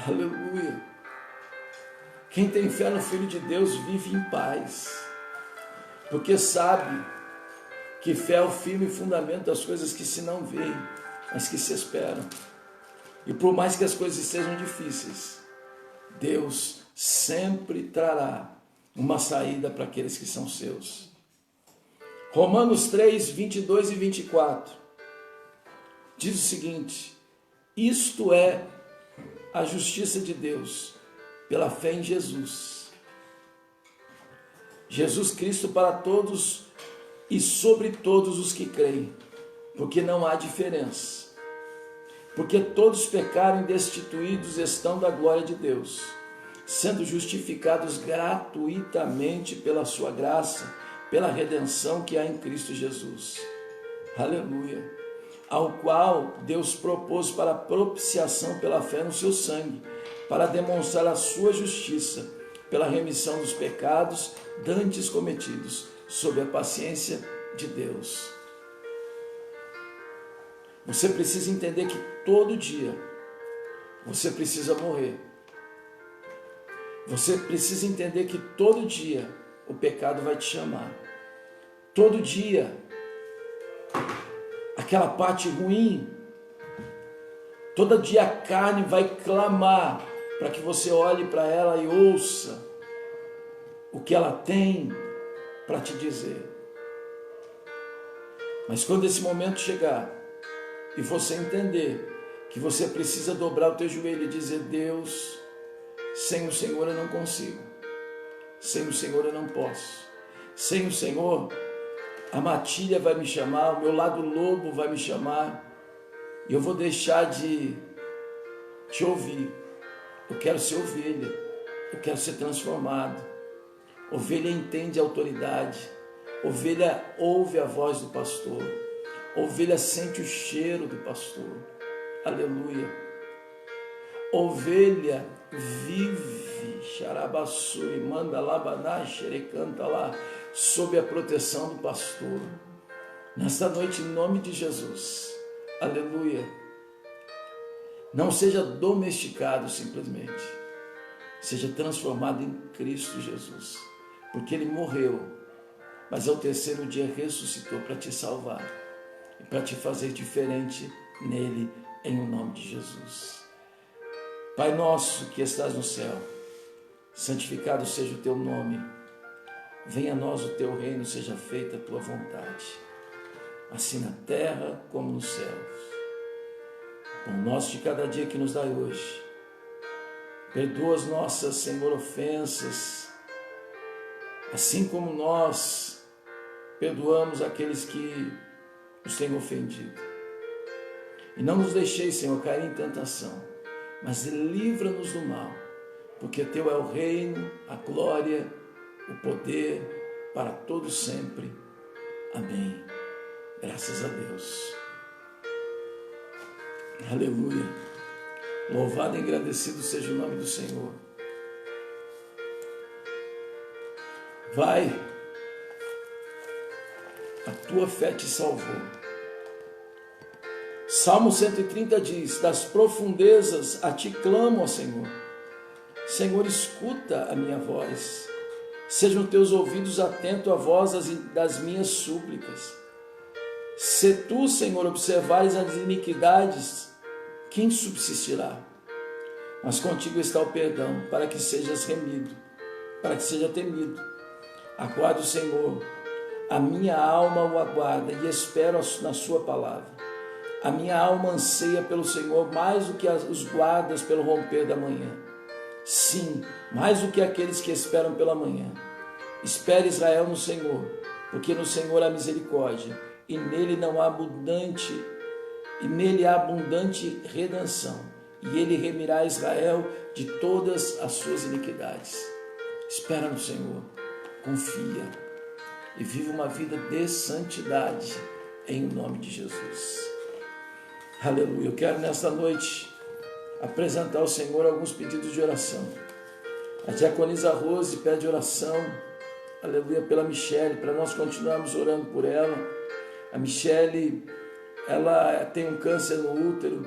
Aleluia. Quem tem fé no Filho de Deus vive em paz, porque sabe que fé é o firme fundamento das coisas que se não veem, mas que se esperam. E por mais que as coisas sejam difíceis, Deus sempre trará uma saída para aqueles que são seus. Romanos 3, 22 e 24 diz o seguinte: isto é a justiça de Deus pela fé em Jesus. Jesus Cristo para todos e sobre todos os que creem, porque não há diferença. Porque todos pecaram e destituídos estão da glória de Deus, sendo justificados gratuitamente pela sua graça, pela redenção que há em Cristo Jesus. Aleluia. Ao qual Deus propôs para propiciação pela fé no seu sangue, para demonstrar a sua justiça, pela remissão dos pecados dantes cometidos, sob a paciência de Deus. Você precisa entender que todo dia você precisa morrer. Você precisa entender que todo dia o pecado vai te chamar. Todo dia aquela parte ruim, todo dia a carne vai clamar para que você olhe para ela e ouça o que ela tem para te dizer. Mas quando esse momento chegar e você entender que você precisa dobrar o teu joelho e dizer: Deus, sem o Senhor eu não consigo, sem o Senhor eu não posso, sem o Senhor a matilha vai me chamar, o meu lado lobo vai me chamar, e eu vou deixar de te ouvir. Eu quero ser ovelha, eu quero ser transformado. Ovelha entende a autoridade, ovelha ouve a voz do pastor, ovelha sente o cheiro do pastor. Aleluia. Ovelha vive, xarabassui, manda labaná, xerecanta lá, sob a proteção do pastor. Nesta noite, em nome de Jesus, aleluia, não seja domesticado simplesmente, seja transformado em Cristo Jesus, porque Ele morreu, mas ao terceiro dia ressuscitou para te salvar e para te fazer diferente nele, em o nome de Jesus. Pai nosso que estás no céu, santificado seja o teu nome. Venha a nós o teu reino, seja feita a tua vontade, assim na terra como nos céus. O pão nosso de cada dia que nos dai hoje. Perdoa as nossas, Senhor, ofensas, assim como nós perdoamos aqueles que nos têm ofendido. E não nos deixeis, Senhor, cair em tentação, mas livra-nos do mal, porque teu é o reino, a glória, o poder para todos sempre. Amém. Graças a Deus. Aleluia. Louvado e agradecido seja o nome do Senhor. Vai, a tua fé te salvou. Salmo 130 diz: das profundezas a ti clamo, ó Senhor. Senhor, escuta a minha voz. Sejam teus ouvidos atentos à voz das minhas súplicas. Se tu, Senhor, observares as iniquidades, quem subsistirá? Mas contigo está o perdão, para que sejas remido, para que seja temido. Aguardo o Senhor, a minha alma o aguarda e espero na sua palavra. A minha alma anseia pelo Senhor mais do que os guardas pelo romper da manhã. Sim, mais do que aqueles que esperam pela manhã. Espere, Israel, no Senhor, porque no Senhor há misericórdia, e nele há abundante redenção, e ele remirá Israel de todas as suas iniquidades. Espera no Senhor, confia e vive uma vida de santidade em nome de Jesus. Aleluia. Eu quero nesta noite apresentar ao Senhor alguns pedidos de oração. A diaconisa Rose pede oração, aleluia, pela Michele, para nós continuarmos orando por ela. A Michele, ela tem um câncer no útero,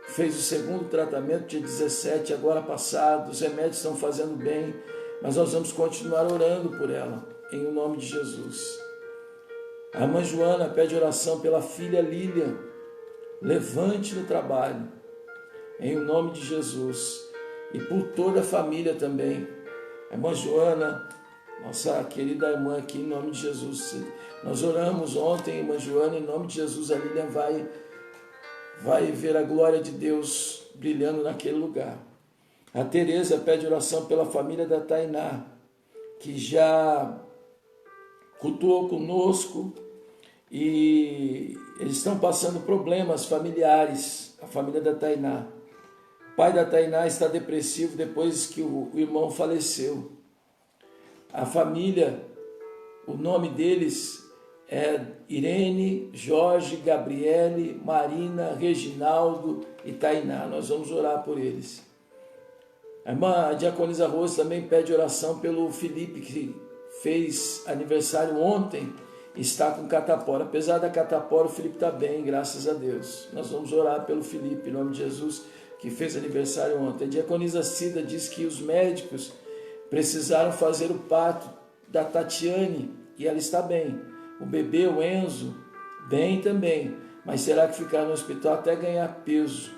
fez o segundo tratamento dia 17, agora passado, os remédios estão fazendo bem, mas nós vamos continuar orando por ela, em o nome de Jesus. A irmã Joana pede oração pela filha Lília, levante no trabalho, em o nome de Jesus, e por toda a família também. A irmã Joana, nossa querida irmã aqui, em nome de Jesus, nós oramos ontem, irmã Joana, em nome de Jesus, a Lília vai ver a glória de Deus brilhando naquele lugar. A Tereza pede oração pela família da Tainá, que já cultuou conosco e eles estão passando problemas familiares, a família da Tainá. O pai da Tainá está depressivo depois que o irmão faleceu. A família, o nome deles é Irene, Jorge, Gabriele, Marina, Reginaldo e Tainá. Nós vamos orar por eles. A irmã diaconisa Rose também pede oração pelo Felipe, que fez aniversário ontem, está com catapora. Apesar da catapora, o Felipe está bem, graças a Deus. Nós vamos orar pelo Felipe, em nome de Jesus, que fez aniversário ontem. A diaconisa Cida diz que os médicos precisaram fazer o parto da Tatiane e ela está bem. O bebê, o Enzo, bem também, mas terá que ficar no hospital até ganhar peso.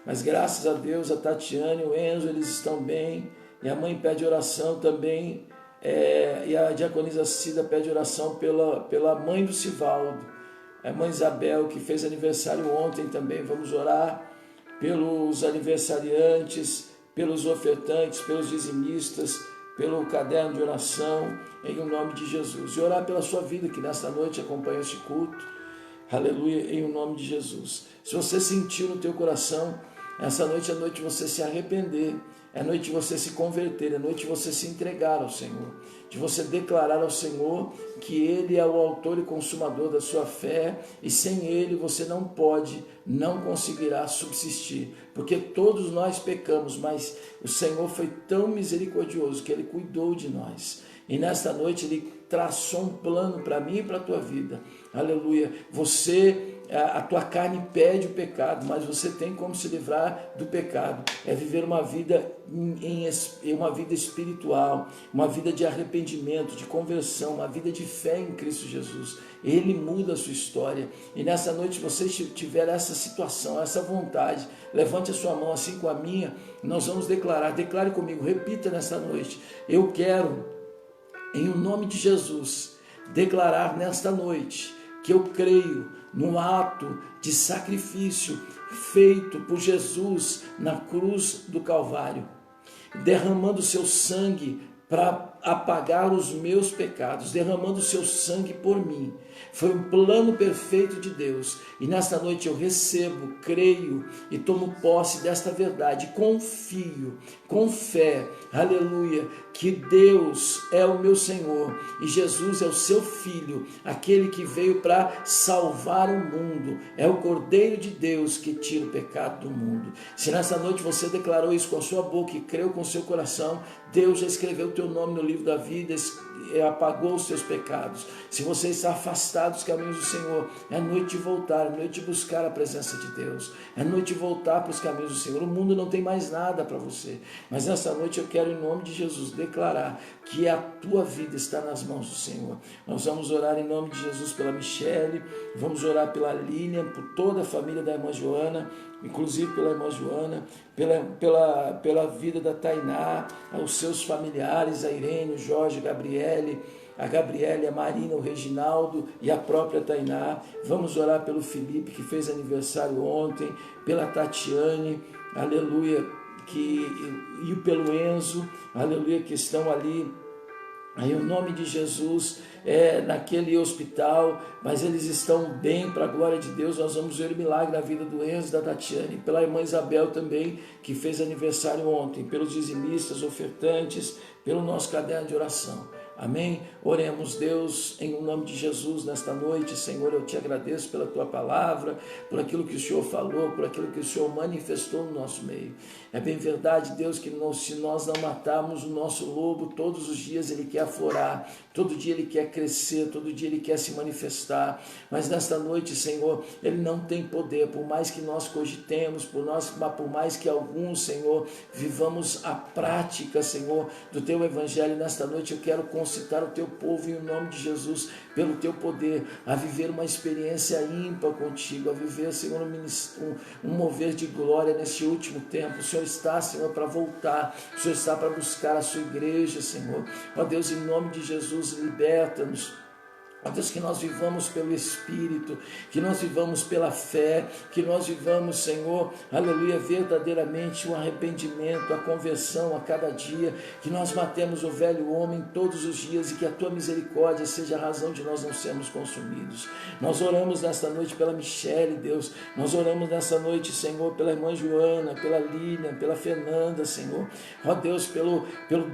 Mas graças a Deus, a Tatiane e o Enzo, eles estão bem, e a mãe pede oração também, e a diaconisa Cida pede oração pela mãe do Sivaldo, a mãe Isabel, que fez aniversário ontem também. Vamos orar pelos aniversariantes, pelos ofertantes, pelos dizimistas, pelo caderno de oração, em nome de Jesus. E orar pela sua vida, que nesta noite acompanha este culto. Aleluia, em nome de Jesus. Se você sentiu no teu coração, essa noite é noite de você se arrepender, é noite de você se converter, é noite de você se entregar ao Senhor, de você declarar ao Senhor que Ele é o autor e consumador da sua fé, e sem Ele você não conseguirá subsistir, porque todos nós pecamos, mas o Senhor foi tão misericordioso que Ele cuidou de nós. E nesta noite Ele traçou um plano para mim e para a tua vida. Aleluia. A tua carne pede o pecado, mas você tem como se livrar do pecado. É viver uma vida uma vida espiritual, uma vida de arrependimento, de conversão, uma vida de fé em Cristo Jesus. Ele muda a sua história. E nessa noite, se você tiver essa situação, essa vontade, levante a sua mão assim com a minha. Nós vamos declarar. Declare comigo, repita nessa noite. Eu quero, em o nome de Jesus, declarar nesta noite que eu creio no ato de sacrifício feito por Jesus na cruz do Calvário, derramando seu sangue para apagar os meus pecados, derramando o seu sangue por mim. Foi um plano perfeito de Deus, e nesta noite eu recebo, creio e tomo posse desta verdade, confio, com fé, aleluia, que Deus é o meu Senhor e Jesus é o seu Filho, aquele que veio para salvar o mundo, é o Cordeiro de Deus que tira o pecado do mundo. Se nesta noite você declarou isso com a sua boca e creu com o seu coração, Deus já escreveu o teu nome no livro da vida, apagou os seus pecados. Se você está afastado dos caminhos do Senhor, é noite de voltar, é noite de buscar a presença de Deus, é noite de voltar para os caminhos do Senhor. O mundo não tem mais nada para você, mas nessa noite eu quero, em nome de Jesus, declarar que a tua vida está nas mãos do Senhor. Nós vamos orar em nome de Jesus pela Michele, vamos orar pela Lilian, por toda a família da irmã Joana, inclusive pela irmã Joana, pela vida da Tainá, aos seus familiares, a Irene, o Jorge, a Gabriele, a Marina, o Reginaldo e a própria Tainá. Vamos orar pelo Felipe, que fez aniversário ontem, pela Tatiane, aleluia, e pelo Enzo, aleluia, que estão ali, em nome de Jesus, naquele hospital, mas eles estão bem, para a glória de Deus. Nós vamos ver o milagre na vida do Enzo e da Tatiane, pela irmã Isabel também, que fez aniversário ontem, pelos dizimistas, ofertantes, pelo nosso caderno de oração. Amém? Oremos, Deus, em nome de Jesus, nesta noite. Senhor, eu te agradeço pela tua palavra, por aquilo que o Senhor falou, por aquilo que o Senhor manifestou no nosso meio. É bem verdade, Deus, que se nós não matarmos o nosso lobo, todos os dias ele quer aflorar, todo dia ele quer crescer, todo dia ele quer se manifestar, mas nesta noite, Senhor, ele não tem poder, por mais que nós cogitemos, por mais que alguns, Senhor, vivamos a prática, Senhor, do teu evangelho. Nesta noite eu quero concitar o teu povo em nome de Jesus, pelo teu poder, a viver uma experiência ímpar contigo, a viver, Senhor, um mover de glória nesse último tempo. O Senhor está, Senhor, para voltar, o Senhor está para buscar a sua igreja, Senhor. Ó Deus, em nome de Jesus, liberta-nos. Ó Deus, que nós vivamos pelo Espírito, que nós vivamos pela fé, que nós vivamos, Senhor, aleluia, verdadeiramente um arrependimento, a conversão a cada dia, que nós matemos o velho homem todos os dias e que a tua misericórdia seja a razão de nós não sermos consumidos. Nós oramos nesta noite pela Michele, Deus, nós oramos nesta noite, Senhor, pela irmã Joana, pela Lilian, pela Fernanda, Senhor, ó Deus, pelo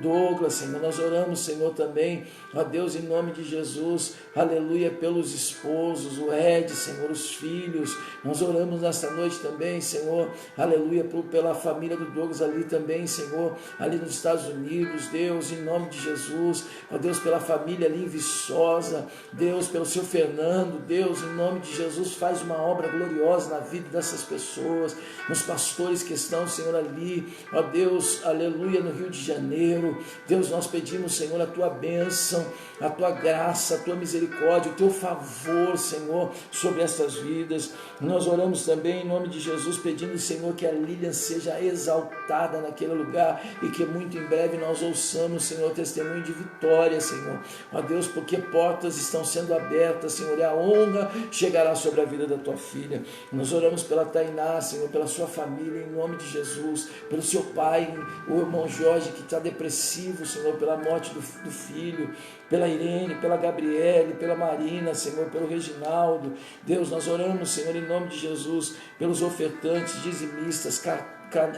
Douglas, Senhor, nós oramos, Senhor, também, ó Deus, em nome de Jesus, aleluia, pelos esposos, o Ed, Senhor, os filhos. Nós oramos nesta noite também, Senhor, aleluia, pela família do Douglas ali também, Senhor, ali nos Estados Unidos, Deus, em nome de Jesus, ó Deus, pela família ali em Viçosa, Deus, pelo seu Fernando, Deus, em nome de Jesus, faz uma obra gloriosa na vida dessas pessoas, nos pastores que estão, Senhor, ali, ó Deus, aleluia, no Rio de Janeiro. Deus, nós pedimos, Senhor, a tua bênção, a tua graça, a tua misericórdia, o teu favor, Senhor, sobre essas vidas. Nós oramos também em nome de Jesus, pedindo, Senhor, que a Lilian seja exaltada naquele lugar e que muito em breve nós ouçamos, Senhor, testemunho de vitória, Senhor. Ó Deus, porque portas estão sendo abertas, Senhor, e a honra chegará sobre a vida da tua filha. Nós oramos pela Tainá, Senhor, pela sua família, em nome de Jesus, pelo seu pai, o irmão Jorge, que está depressivo, Senhor, pela morte do filho, pela Irene, pela Gabriele, pela Marina, Senhor, pelo Reginaldo. Deus, nós oramos, Senhor, em nome de Jesus, pelos ofertantes, dizimistas,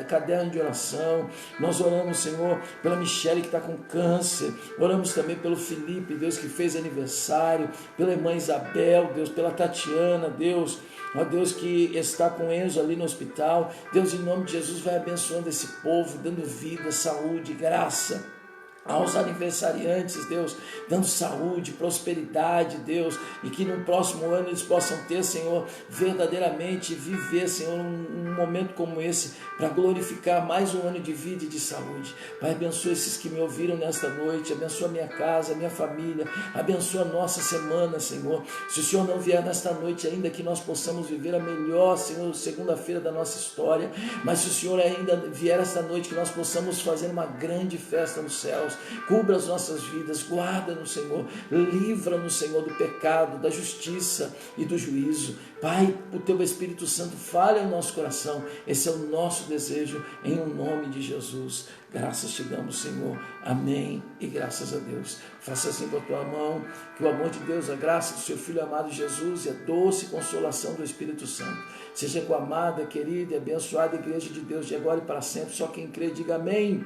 caderno de oração. Nós oramos, Senhor, pela Michele que está com câncer. Oramos também pelo Felipe, Deus, que fez aniversário, pela irmã Isabel, Deus, pela Tatiana, Deus, ó Deus, que está com Enzo ali no hospital. Deus, em nome de Jesus, vai abençoando esse povo, dando vida, saúde, graça aos aniversariantes, Deus, dando saúde, prosperidade, Deus, e que no próximo ano eles possam ter, Senhor, verdadeiramente viver, Senhor, um momento como esse, para glorificar mais um ano de vida e de saúde. Pai, abençoa esses que me ouviram nesta noite, abençoa minha casa, minha família, abençoa a nossa semana, Senhor. Se o Senhor não vier nesta noite ainda, que nós possamos viver a melhor, Senhor, segunda-feira da nossa história, mas se o Senhor ainda vier esta noite, que nós possamos fazer uma grande festa nos céus, cubra as nossas vidas, guarda-nos, Senhor, livra-nos, Senhor, do pecado, da justiça e do juízo. Pai, o Teu Espírito Santo fale ao nosso coração, esse é o nosso desejo, em o nome de Jesus. Graças te damos, Senhor. Amém e graças a Deus. Faça assim com a tua mão, que o amor de Deus, a graça do seu Filho amado Jesus e a doce consolação do Espírito Santo seja com a amada, querida e abençoada Igreja de Deus de agora e para sempre. Só quem crê, diga amém.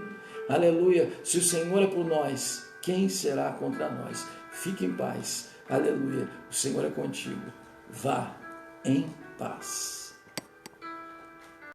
Aleluia. Se o Senhor é por nós, quem será contra nós? Fique em paz. Aleluia. O Senhor é contigo. Vá em paz.